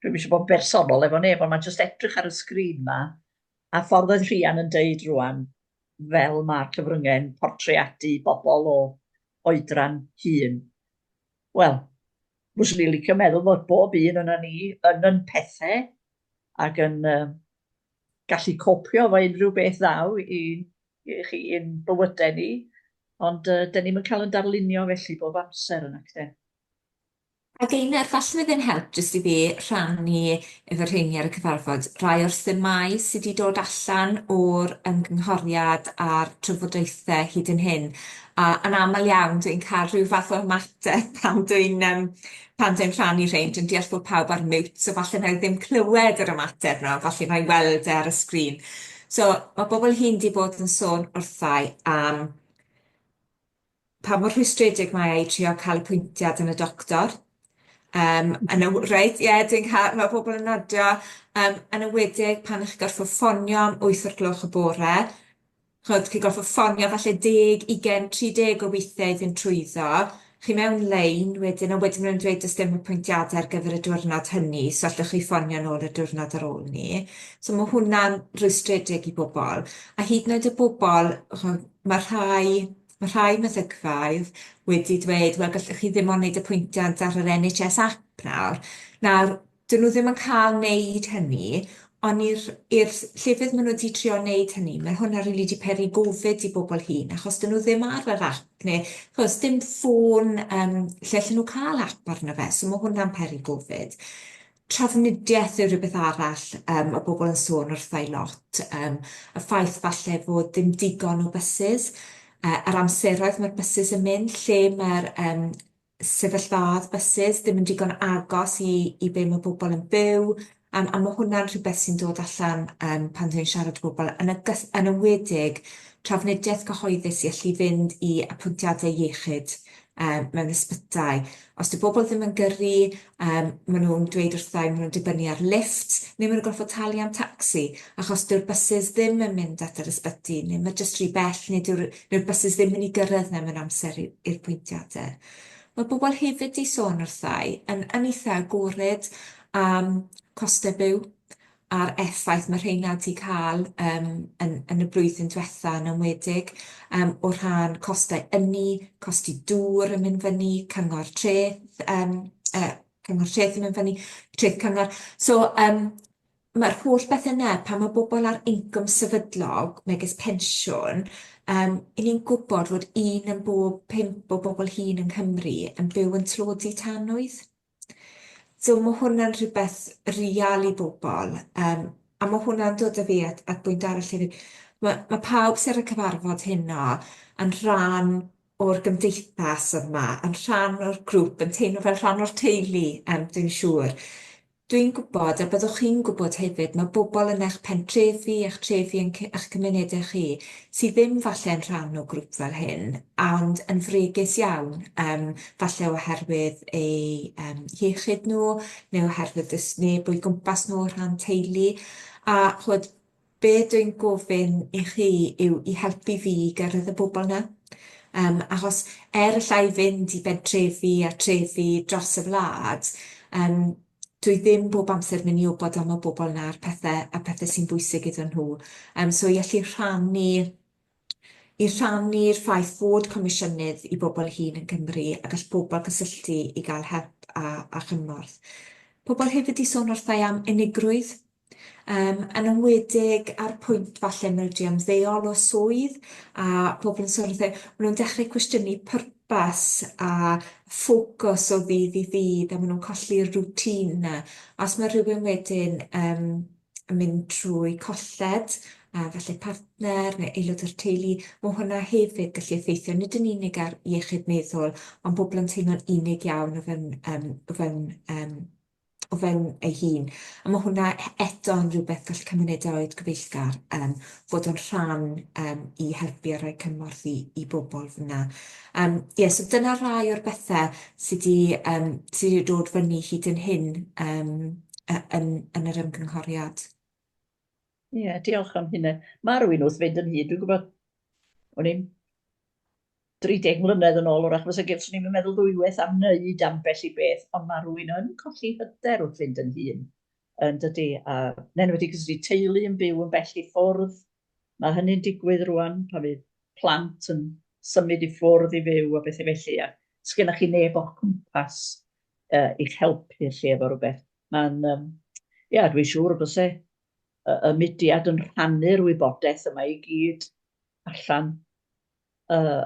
eisiau bod yn bersonol efo neb, ond mae jyst edrych ar y sgrin ma. A ffordd oedd Rhian yn deud rwan, fel mae'r cyfrynge'n portreadu bobl o oedran hŷn. Wel, fyswn i'n licio meddwl bod bob un yna ni yn pethau ac yn gallu copio fo unrhyw beth ddaw i chi yn bywydau ni, ond dyn ni'n cael yn darlunio felly bob amser yn acten. Ac ein falle fydd yn help jyst i fi rhannu efo rheini ar y cyfarfod rai o'r themau sydd wedi dod allan o'r ymgynghoriad a'r trafodaethau hyd yn hyn. Yn aml iawn dwi'n cael rhyw fath o ymateb pan dwi'n rhannu rhein. Dwi'n deall bod pawb ar mute, so falle na i ddim clywed yr ymateb na, falle na i weld e ar y sgrin. So mae bobl hyn wedi bod yn sôn wrthau am pa mor rhwystredig mae ei trio cael y pwyntiad yn y doctor. Mae pobl yn nodio yn ywedig pan ych gorfod ffonio am 8 o'r gloch y bore. Chod, chi gorfod ffonio falle 10, 20, 30 o weithiau iddyn trwyddo. Chi mewn lein wedyn, a wedyn nhw'n dweud ys dim y pwyntiadau ar gyfer y diwrnod hynny, so allwch chi ffonio nôl y diwrnod ar ôl ni. So mae hwnna'n rwystredig i bobl. A hyd yn oed y bobl, mae rhai meddygfaidd wedi dweud, wel gallwch chi ddim ond wneud y pwyntiad ar yr NHS app nawr. Nawr, dyn nhw ddim yn cael wneud hynny, ond i'r llefydd maen nhw wedi trio wneud hynny, mae hwnna rili wedi peri gofid i bobl hŷn, achos dyn nhw ddim ar yr app, neu achos dim ffôn lle allan nhw cael app arno fe, so mae hwnna'n peri gofid. Trafnidiaeth yw rhywbeth arall y bobl yn sôn wrthau lot. Y ffaith falle fod ddim digon o bysys, yr amseroedd mae'r bysys yn mynd, lle mae'r sefyllfaoedd bysys ddim yn digon agos i be mae bobl yn byw, a mae hwnna'n rhywbeth sy'n dod allan pan dwi'n siarad bobl yn ywedig trafnidiaeth cyhoeddus i allu fynd i apwyntiadau iechyd mewn ysbytau. Os dyw bobl ddim yn gyrru, maen nhw'n dweud wrthau, maen nhw'n dibynnu ar lift, neu maen nhw'n gorfod talu am tacsi, achos dyw'r bysys ddim yn mynd at yr ysbyty, neu mae jyst rhy bell, neu dyw'r bysys ddim yn mynd i gyrraedd na mewn amser i'r pwyntiadau. Mae bobl hefyd i sôn wrthau yn eitha agored am costau byw a'r effaith mae rheina wedi cael yn y blwyddyn diwethaf yn ymwedig o rhan costau ynni, costi dŵr yn mynd fyny, cyngor treth yn mynd fyny, treth cyngor. So mae'r holl beth yna, pan mae bobl ar incwm sefydlog, megis pensiwn, i ni'n gwybod fod 1 yn bob 5 o bobl hŷn yn Cymru yn byw yn tlodi tanwydd. So mae hwnna'n rhywbeth real i bobl, a mae hwnna'n dod â fi at bwynt arall hefyd. Mae pawb sy'n ar y cyfarfod hynno yn rhan o'r gymdeithas yma, yn rhan o'r grŵp, yn teimlo fel rhan o'r teulu, dwi'n siŵr. Dwi'n gwybod, a byddwch chi'n gwybod hefyd, mae bobl yn eich pentrefi, eich trefi eich cymunedau chi, sydd ddim falle yn rhan o grŵp fel hyn, ond yn fregus iawn, falle oherwydd eu iechyd nhw, neu oherwydd ys neb o'i gwmpas nhw rhan teulu. A chwyd, be dwi'n gofyn i chi yw i helpu fi gyrraedd y bobl yna. Achos llai fynd i bentrefi a trefi dros y wlad, dwi ddim bob amser mynd i wybod am y bobl yna a pethau sy'n bwysig iddyn nhw. So i allu rhannu'r ffaith fod Comisiynydd i bobl hŷn yn Cymru a gall bobl cysylltu i gael help a chymorth. Pobl hefyd i sôn wrthau am unigrwydd, yn ymwedig ar pwynt falle mae wedi ymddeol o swydd a pobl yn sôn wrthau, maen nhw'n dechrau cwestiynu pwrpas a ffocws o ddydd i ddydd a maen nhw'n colli'r rŵtín yna. Os mae rhywun wedyn yn mynd trwy colled, falle partner neu aelod o'r teulu, mae hwnna hefyd gallu effeithio nid yn unig ar iechyd meddwl, ond pobl yn teimlo'n unig iawn o fewn ei hun. A mae hwnna eto yn rhywbeth gall cymunedau oed gyfeillgar fod yn rhan i helpu a rhoi cymorth i bobl fyna. So dyna rai o'r bethau sydd wedi dod fyny hyd yn hyn yn yr ymgynghoriad. Ie, diolch am hynny. Mae rhywun wrth fynd yn hyd. Dwi'n gwybod, o'n i'n 30 mlynedd yn ôl, wrach fysa swn i'n meddwl ddwywaith am wneud ambell i beth, ond mae rhywun yn colli hyder wrth fynd yn hun. Yn dydy, a nen wedi gyda teulu yn byw yn bell i ffwrdd. Mae hynny'n digwydd rwan, pa fydd plant yn symud i ffwrdd i fyw a bethau felly. A sgennych chi neb o'ch cwmpas i'ch helpu lle efo rhywbeth. Mae'n, ia, dwi'n siŵr bod y mudiad yn rhannu'r wybodaeth yma i gyd allan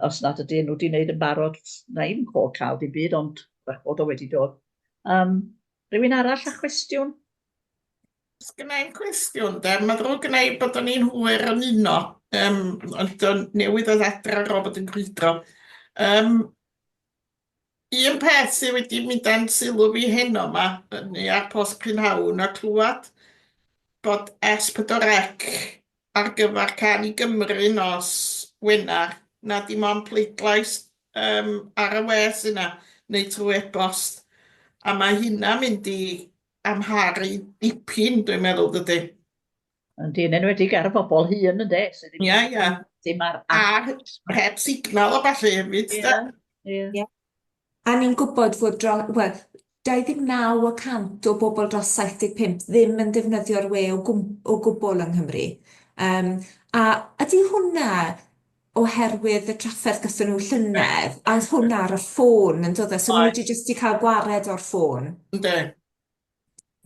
os nad ydy nhw wedi wneud yn barod, na i'n coel cael di byd, ond bod o wedi dod. Rhywun arall â cwestiwn? Os gyda i'n cwestiwn, mae'n ddrwg gyda i bod ni'n hwyr yn uno, ond o'n newydd oedd adra ro bod yn gwydro. Un peth sydd wedi mynd â'n sylw fi heno yma, neu ar post prynhawn, a clywed bod S4C ar gyfer can i Gymru nos Wener, na dim ond pleidlais ar y wes yna, neu trwy e-bost. A mae hynna mynd i amharu dipyn, dwi'n meddwl, dydy. Yndi, yn enwedig ar y bobl hyn yn de. Ie. Dim ar A heb signal o falle hefyd, da. Ie. A ni'n gwybod fod 29% o bobl dros 75 ddim yn defnyddio'r we o gwbl yng Nghymru. A ydy hwnna oherwydd y trafferth gyda nhw llynedd, a hwnna ar y ffôn yn dod e, so nhw wedi jyst i cael gwared o'r ffôn. Ynddi.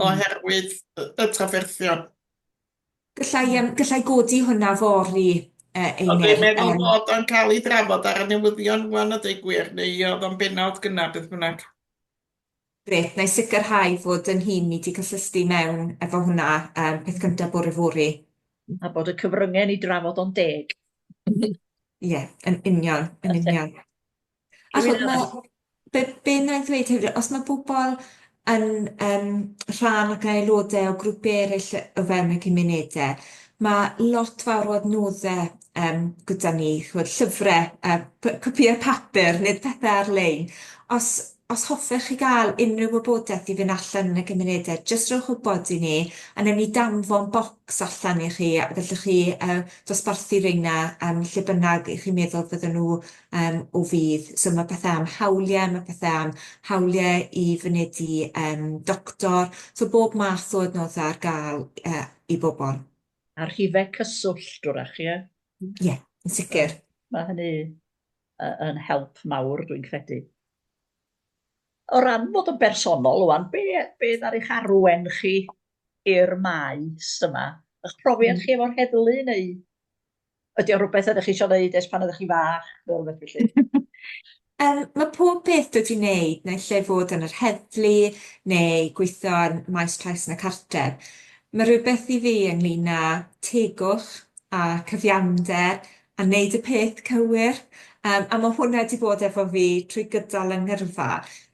Oherwydd y trafferthion. Gallai godi hwnna fori Ond dwi'n meddwl bod o'n cael ei drafod ar y newyddion wan y dweud gwir, neu oedd o'n benawd gynna beth bynnag. Gret, neu sicrhau fod yn hun i di cysylltu mewn efo hwnna peth gyntaf bore fori. A bod y cyfryngen i drafod o'n deg. Ie, yn union. Be na i ddweud hefyd, os mae bobl yn rhan ac aelodau o grwpau eraill o fewn y cymunedau, mae lot fawr o adnoddau gyda ni, llyfrau, copïau papur, neu pethau ar-lein. Os hoffech chi gael unrhyw wybodaeth i fynd allan yn y gymunedau, jyst rhowch wybod i ni, a newn ni danfon bocs allan i chi, a gallwch chi dosbarthu reina lle bynnag i chi meddwl fydden nhw o fydd. So mae pethau am hawliau, mae pethau am hawliau i fynedu doctor, so bob math o adnoddau ar gael i bobl. Archifau cyswllt wrach, ie? Ie, yn sicr. Mae hynny yn help mawr, dwi'n credu. O ran bod yn bersonol, wan, be ddar eich arwen chi i'r maes yma? Ych profiad chi efo'r heddlu, neu ydy o rhywbeth ydych chi eisiau gwneud ers pan ydych chi fach? Mae pob peth dwi wedi wneud, neu lle fod yn yr heddlu, neu gweithio yn maes trais yn y cartref. Mae rhywbeth i fi ynglyn â tegwch a cyfiawnder a wneud y peth cywir. A mae hwnna wedi bod efo fi trwy gydol yng ngyrfa.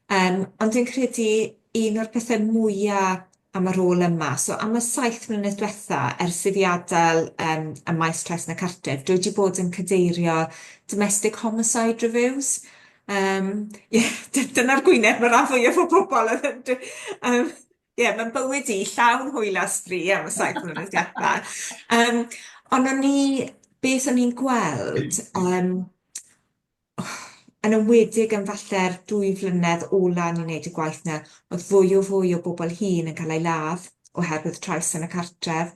Ond dwi'n credu un o'r pethau mwyaf am y rôl yma. So am y 7 mlynedd diwetha, ers i fi adael y maes trais yn y cartref, dwi wedi bod yn cadeirio domestic homicide reviews. Dyna'r gwyneb mae'r fwyaf o bobl. Mae'n bywyd i llawn hwyl a stri am y 7 mlynedd diwetha. Ond beth o'n i'n gweld, yn ymwedig yn falle'r 2 flynedd ola ni'n neud y gwaith na, oedd fwy o bobl hŷn yn cael ei ladd oherwydd trais yn y cartref,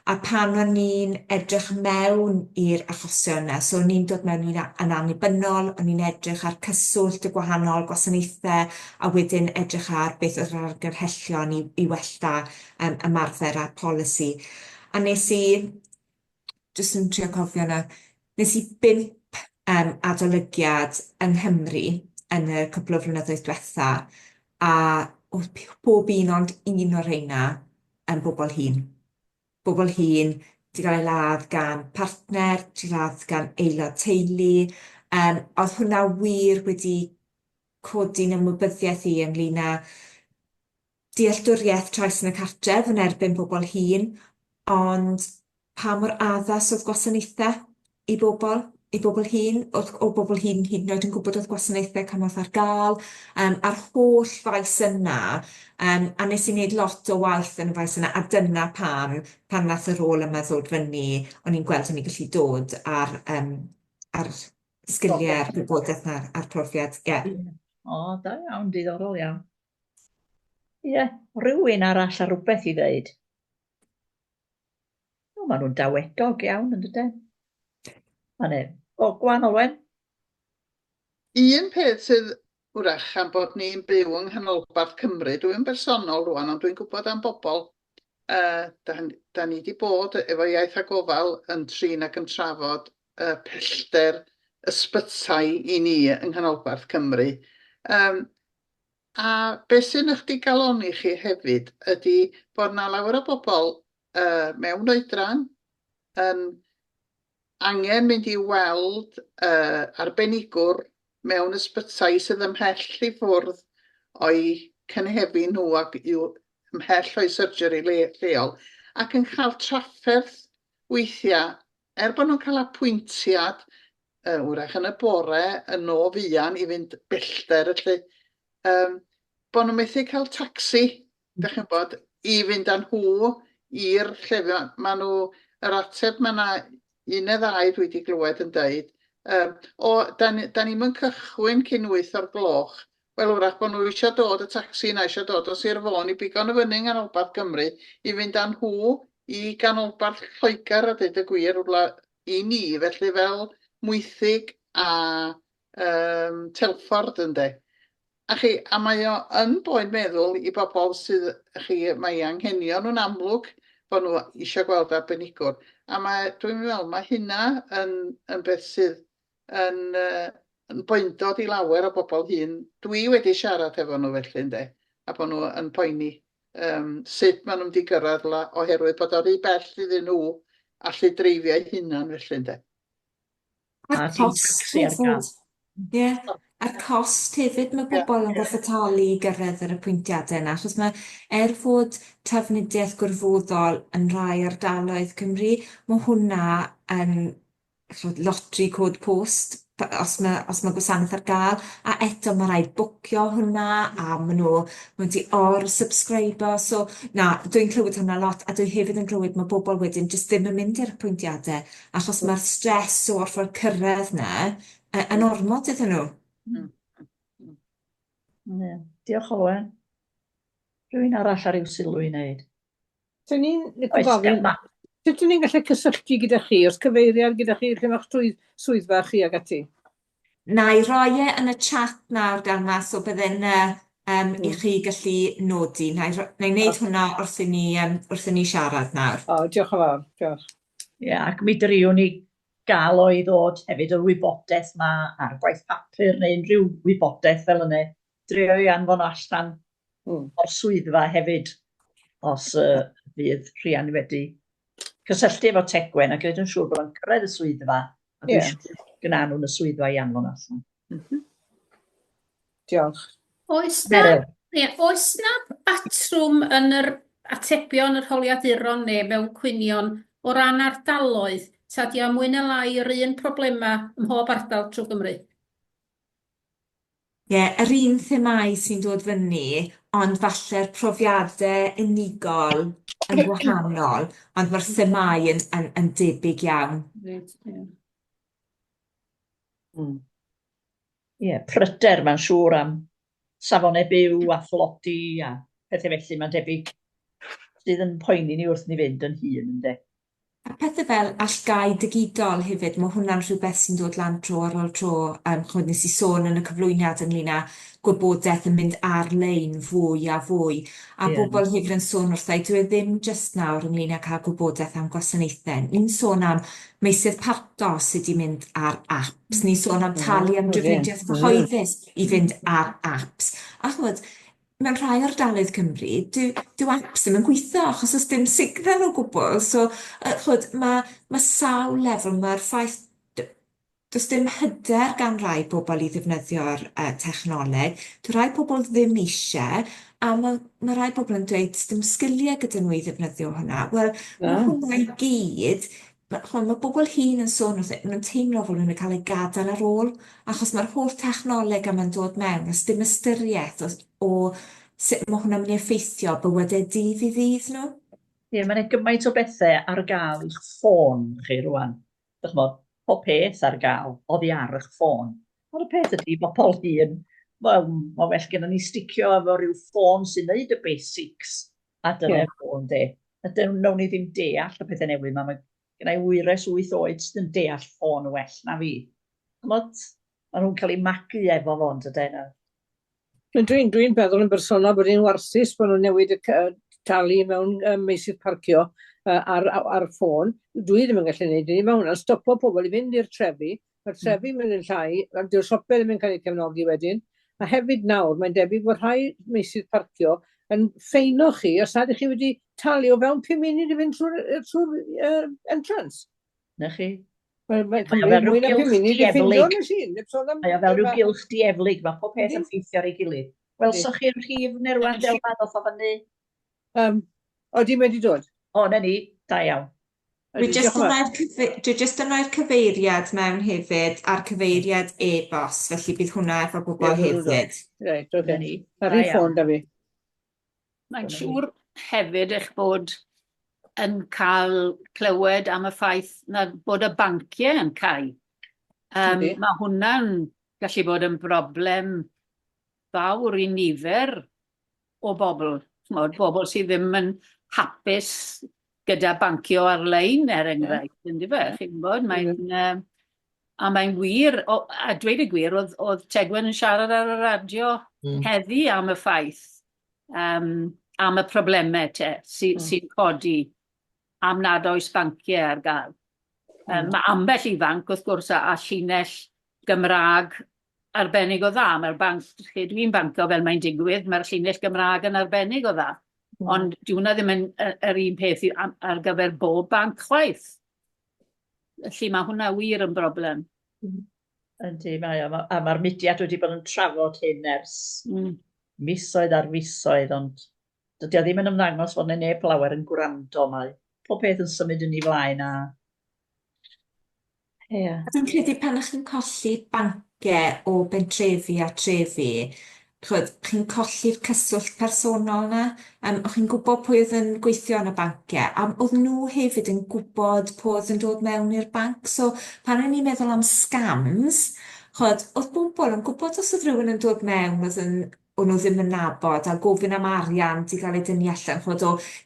a pan o'n ni'n edrych mewn i'r achosion yna, so o'n ni'n dod mewn yn annibynnol, o'n ni'n edrych ar cyswllt y gwahanol gwasanaethau, a wedyn edrych ar beth oedd yr argymhellion i wella ymarfer a polisi. A nes i, jyst yn trio cofio yna, nes i 5 adolygiad yng Nghymru yn y cwpl o flynyddoedd diwetha, a oedd pob un ond un o'r rheina yn bobl hŷn. Bobl hŷn, wedi cael ei ladd gan partner, wedi ladd gan aelod teulu. Oedd hwnna wir wedi codi'n ymwybyddiaeth i ynglyn â dealltwriaeth trais yn y cartref yn erbyn bobl hŷn, ond pa mor addas oedd gwasanaethau i bobl i bobl hŷn, o bobl hyd yn oed yn gwybod oedd gwasanaethau cymorth ar gael, a'r holl faes yna, a nes i wneud lot o waith yn y faes yna, a dyna pan nath y rôl yma ddod fyny, o'n i'n gweld o'n i'n gallu dod ar sgiliau, a'r gwybodaeth a'r profiad, ie. O, da iawn, diddorol iawn. Ie, rhywun arall ar rhywbeth i ddeud. O, maen nhw'n dawedog iawn yn dydyn. O, gwan Olwen? Un peth sydd wrach am bod ni'n byw yng nghanolbarth Cymru, dwi'n bersonol rwan, ond dwi'n gwybod am bobl, da ni wedi bod efo iaith a gofal yn trin ac yn trafod pellter ysbytai i ni yng nghanolbarth Cymru. A beth sy'n eich digaloni chi hefyd ydy bod na lawer o bobl mewn oedran yn angen mynd i weld arbenigwr mewn ysbytai sydd ymhell i ffwrdd o'i cynhefu nhw ac ymhell o'i surgery lleol ac yn cael trafferth weithiau bod nhw'n cael apwyntiad wrach yn y bore yn o fuan i fynd bellter felly bod nhw'n methu cael tacsi, dach chi'n bod, i fynd â nhw i'r llefydd. Maen nhw, yr ateb mae yna un neu ddau dwi wedi glywed yn dweud, da ni'n yn cychwyn cyn 8 o'r gloch, wel wrach bod nhw eisiau dod y tacsi yna, eisiau dod o Sir Fôn i bigon y fyny ganolbarth Cymru, i fynd â nhw i ganolbarth Lloegr a dweud y gwir, i ni, felly fel Mwythig a Telford ynde. A mae o yn boen meddwl i bobl sydd, mae anghenion nhw'n amlwg bod nhw eisiau gweld arbenigwr. A dwi'n meddwl, mae hynna yn beth sydd yn boendod i lawer o bobl hyn. Dwi wedi siarad efo nhw felly ynde, a bod nhw yn poeni sut maen nhw'n di gyrraedd oherwydd bod o'r rhy bell iddyn nhw allu dreifio eu hunan felly ynde. A cost hefyd. Ie, a'r cost hefyd mae bobl yn gorfod talu i gyrraedd yr apwyntiadau yna, achos mae fod trafnidiaeth gwrfoddol yn rai ardaloedd Cymru, mae hwnna yn lottery code post, os mae gwasanaeth ar gael, a eto mae rhaid bwcio hwnna, a maen nhw wedi or-subscriber, so dwi'n clywed hwnna lot, a dwi hefyd yn clywed mae bobl wedyn jyst ddim yn mynd i'r apwyntiadau, achos mae'r stres o orfod cyrraedd yna yn ormod iddyn nhw. Diolch Olwen. Rwy'n arall ar i'w sylw i wneud. Swn ni'n gofyn, sut ydyn ni'n gallu cysylltu gyda chi, os cyfeiriad gyda chi, lle mae'ch swyddfa chi ag ati? Na i roi yn y chat nawr Delma, so bydden i chi gallu nodi. Na i wneud hwnna wrth i ni siarad nawr. O, diolch yn fawr, diolch. Ie, ac mi driwn ni gael o i ddod hefyd o'r wybodaeth yma ar gwaith papur neu unrhyw wybodaeth fel yna. Drio i anfon allan o'r swyddfa hefyd os fydd Rhian wedi cysylltu efo Tegwen ac yn siŵr bod yn cyrraedd y swyddfa a dwi'n siŵr gyda nhw'n y swyddfa i anfon allan. Diolch. Oes na batrwm yn yr atebion yr holiaduron neu mewn cwynion o ran ardaloedd, ta di o mwy na lai yr un problema ym mhob ardal trwy Gymru? Ie, yr un themau sy'n dod fyny, ond falle'r profiadau unigol yn wahanol, ond mae'r themau yn debyg iawn. Ie, pryder mae'n siŵr am safonau byw a thlodi a pethau felly mae'n debyg sydd yn poeni ni wrth ni fynd yn hun ynddo. A pethau fel allgau digidol hefyd, mae hwnna'n rhywbeth sy'n dod lan tro ar ôl tro. Chod nes I sôn yn y cyflwyniad ynglyn â gwybodaeth yn mynd ar-lein fwy a fwy. A bobl hefyd yn sôn wrthai, dwi ddim jyst nawr ynglyn â cael gwybodaeth am gwasanaethau. Ni'n sôn am meysydd parto sydd wedi mynd ar apps. Ni'n sôn am talu am drafnidiaeth cyhoeddus i fynd ar apps. A chod, mewn rhai ardaloedd Cymru, dyw apps ddim yn gweithio achos oes dim signal o gwbl. So, mae sawl lefel, mae'r ffaith, does dim hyder gan rai pobl i ddefnyddio'r technoleg. Dyw rai pobl ddim eisiau, a mae rai pobl yn dweud dim sgiliau gyda nhw i ddefnyddio hwnna. Wel, mae hwnna I gyd mae bobl hŷn yn sôn wrth nhw'n teimlo fel nhw'n cael ei gadael ar ôl, achos mae'r holl technoleg yma'n dod mewn, ys dim ystyriaeth o sut mae hwnna'n mynd i effeithio bywydau dydd i ddydd nhw. Ie, mae'n gymaint o bethau ar gael i'ch ffôn chi rwan. Dychmod, pob peth ar gael, oddi ar eich ffôn. Ond y peth ydy, bobl hyn, wel, mae well gen ni sticio efo rhyw ffôn sy'n neud y basics a dyna ffôn de. Ydyn nhw'n ni ddim deall y pethau newydd, mae gen i wyres 8 oed sy'n deall ffôn well na fi. Mae nhw'n cael eu magu efo fo, yn dydyn nhw. Dwi'n feddwl yn bersonol bod hi'n warsus bod nhw'n newid talu mewn meysydd parcio ar ffôn. Dwi ddim yn gallu gwneud hynny. Mae hwnna'n stopo pobl i fynd i'r trefi. Mae'r trefi'n mynd yn llai, a dyw'r siopau ddim yn cael eu cefnogi wedyn. A hefyd nawr, mae'n debyg bod rhai meysydd parcio yn ffeino chi os nad ydych chi wedi talu o fewn 5 munud i fynd trwy'r entrance. Na chi? Mae'n cymryd mwy na 5 munud i ffindio machine. Mae o fel rhyw gylch dieflig, mae pob peth yn ffeithio ar ei gilydd. Wel, so chi'r rhif neu rwan delfad o fyny? Odi wedi dod? O, na ni, da iawn. Dwi jyst yn rhoi'r cyfeiriad mewn hefyd a'r cyfeiriad e-bost, felly bydd hwnna efo bobl hefyd. Reit, oce. Ar ei ffôn da fi. Mae'n siŵr hefyd eich bod yn cael clywed am y ffaith na bod y banciau yn cael. Mae hwnna'n gallu bod yn broblem fawr i nifer o bobl. Bobl sydd ddim yn hapus gyda bancio ar-lein, enghraifft, yn difedd, chi'n bod. A mae'n wir, a dweud y gwir, oedd Tegwen yn siarad ar y radio heddi am y ffaith, am y problemau sy'n codi am nad oes banciau ar gael. Mae ambell ifanc, wrth gwrs, a llinell Gymraeg arbennig o dda. Mae'r banc, dwi'n banco fel mae'n digwydd, mae'r llinell Gymraeg yn arbennig o dda. Ond dyw hwnna ddim yn yr un peth ar gyfer bob banc chwaith. Felly mae hwnna wir yn broblem. Yndi, mae o. A mae'r mudiad wedi bod yn trafod hyn ers misoedd ar fisoedd, ond dydy o ddim yn ymddangos fod yna neb lawer yn gwrando mae. Pob peth yn symud yn ei flaen a... Dwi'n credu pan ych chi'n colli banciau o bentrefi a trefi, chi'n colli'r cyswllt personol na, o'ch chi'n gwybod pwy oedd yn gweithio yn y banciau, a oedd nhw hefyd yn gwybod pwy oedd yn dod mewn i'r banc. So pan o'n i'n meddwl am scams, oedd bobl yn gwybod os oedd rhywun yn dod mewn o'n nhw ddim yn nabod a gofyn am arian di gael ei dynnu allan.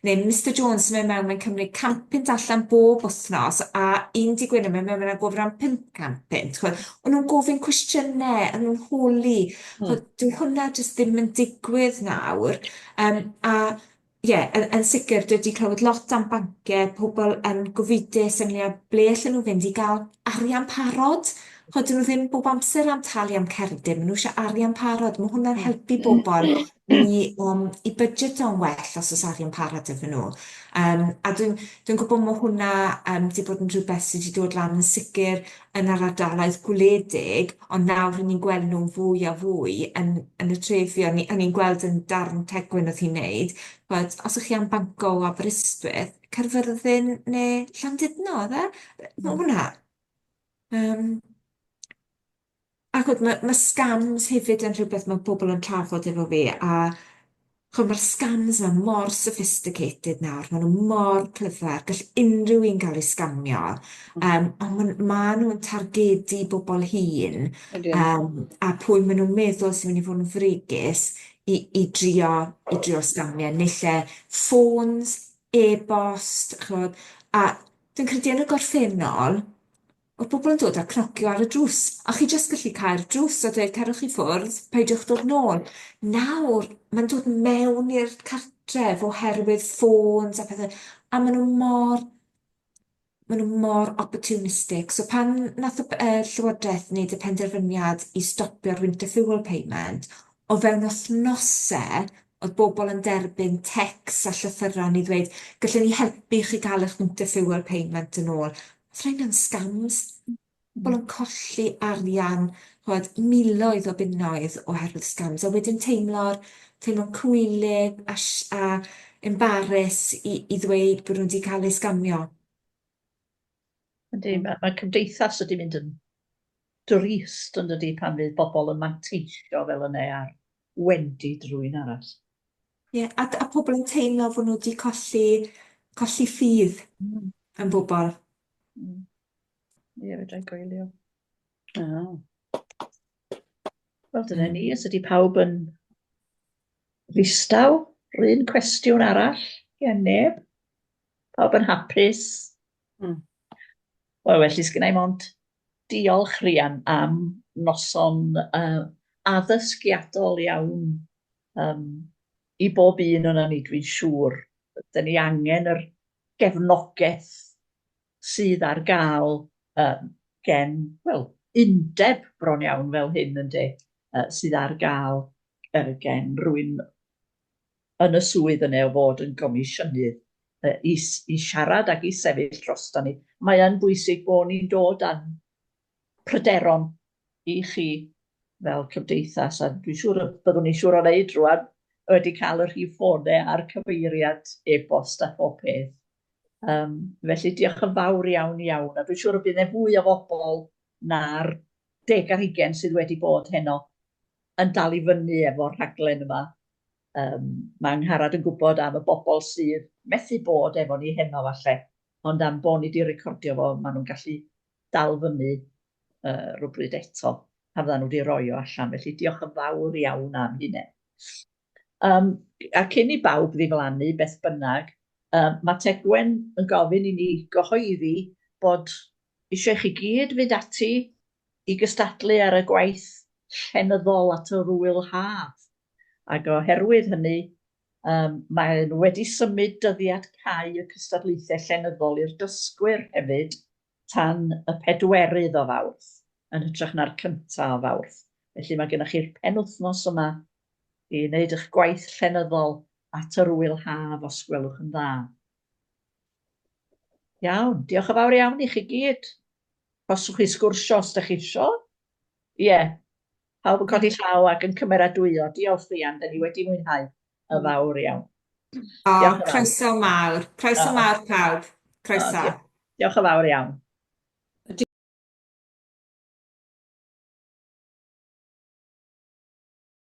Neu Mr Jones yn mynd mewn, mae'n cymryd 100 punt allan bob wythnos a un di gwyn yn mynd mewn gofyn am 500 punt. O'n nhw'n gofyn cwestiynau, o'n nhw'n holi. Dwi'n hwnna jyst ddim yn digwydd nawr. Yn sicr, dwi wedi clywed lot am banciau, pobl yn gofidus yn ble allan nhw fynd i gael arian parod. Dyn nhw ddim bob amser am talu am cerdyn, maen nhw eisiau arian parod. Mae hwnna'n helpu bobl i budget o'n well os oes arian parod efo nhw. A dwi'n gwybod mae hwnna wedi bod yn rhywbeth sydd wedi dod lan yn sicr yn yr ardaloedd gwledig, ond nawr ni'n gweld nhw'n fwy a fwy yn y trefi. O'n i'n gweld yn darn Tegwen oedd hi'n neud. Os ych chi am banco o Aberystwyth, Caerfyrddin neu Llandudno, mae hwnna. Ac mae scams hefyd yn rhywbeth mae pobl yn trafod efo fi, a mae'r scams yma mor sophisticated nawr, maen nhw mor clyfar, gall unrhyw un gael ei scamio, ond maen nhw'n targedu bobl hŷn, a pwy maen nhw'n meddwl sy'n mynd i fod yn fregus i drio scamio, neu ffôns, e-bost, a dwi'n credu yn y gorffennol, oedd bobl yn dod a cnocio ar y drws, a chi jyst gallu cael drws a dweud, cerwch i ffwrdd, peidiwch dod nôl. Nawr, mae'n dod mewn i'r cartref oherwydd ffôns a pethau, a maen nhw mor opportunistic. So pan nath y Llywodraeth wneud y penderfyniad i stopio'r winter fuel payment, o fewn wythnosau, oedd bobl yn derbyn tecs a llythyran i ddweud, gallwn ni helpu chi gael eich winter fuel payment yn ôl. Rhain yn scams. Bobl yn colli arian, miloedd o bunnoedd oherwydd scams, a wedyn teimlo'n cwylyg a embarrass i ddweud bod nhw wedi cael eu scamio. Yndi, mae cymdeithas wedi mynd yn drist yn dydi pan fydd bobl yn manteisio fel yna ar wendid rwy'n arall. A pobl yn teimlo fod nhw wedi colli ffydd yn bobl. Ie, fedra i goelio. Wel, dyna ni, os ydy pawb yn ddistaw, rhywun cwestiwn arall, gen neb, pawb yn hapus. Wel, felly sgynna i mond diolch Rhian am noson addysgiadol iawn i bob un o'na ni, dwi'n siŵr. Dyn ni angen yr gefnogaeth sydd ar gael gen, wel, undeb bron iawn fel hyn yn de, sydd ar gael gen rwy'n yn y swydd yna o fod yn gomisiynydd i siarad ac i sefyll drosto ni. Mae yn bwysig bod ni'n dod â'n pryderon i chi fel cymdeithas, a dwi'n siŵr byddwn ni'n siŵr o wneud rwan wedi cael yr rhif ffonau a'r cyfeiriad e-bost a pob peth. Felly diolch yn fawr iawn iawn, a dwi'n siŵr y bydd e fwy o bobl na'r 10 ar 20 sydd wedi bod heno yn dal i fyny efo'r rhaglen yma. Mae Angharad yn gwybod am y bobl sydd methu bod efo ni heno falle, ond am bod ni wedi recordio fo, maen nhw'n gallu dal fyny rhywbryd eto, pan fyddan nhw wedi roi o allan, felly diolch yn fawr iawn am hynny. A cyn i bawb ddiflannu beth bynnag, mae Tegwen yn gofyn i ni gyhoeddi bod eisiau chi gyd fynd ati i gystadlu ar y gwaith llenyddol at yr wyl haf. Ac oherwydd hynny, mae'n wedi symud dyddiad cau y cystadlaethau llenyddol i'r dysgwyr hefyd tan y 4 o Fawrth, yn hytrach na'r 1 o Fawrth. Felly mae gennych chi'r penwythnos yma i wneud eich gwaith llenyddol at yr wyl haf os gwelwch yn dda. Iawn, diolch yn fawr iawn i chi gyd. Poswch chi sgwrsio os ydych chi isio. Ie, pawb yn codi llaw ac yn cymeradwyo. Diolch Rhian, da ni wedi mwynhau y fawr iawn. Croeso mawr. Croeso mawr pawb. Croeso. Diolch yn fawr iawn.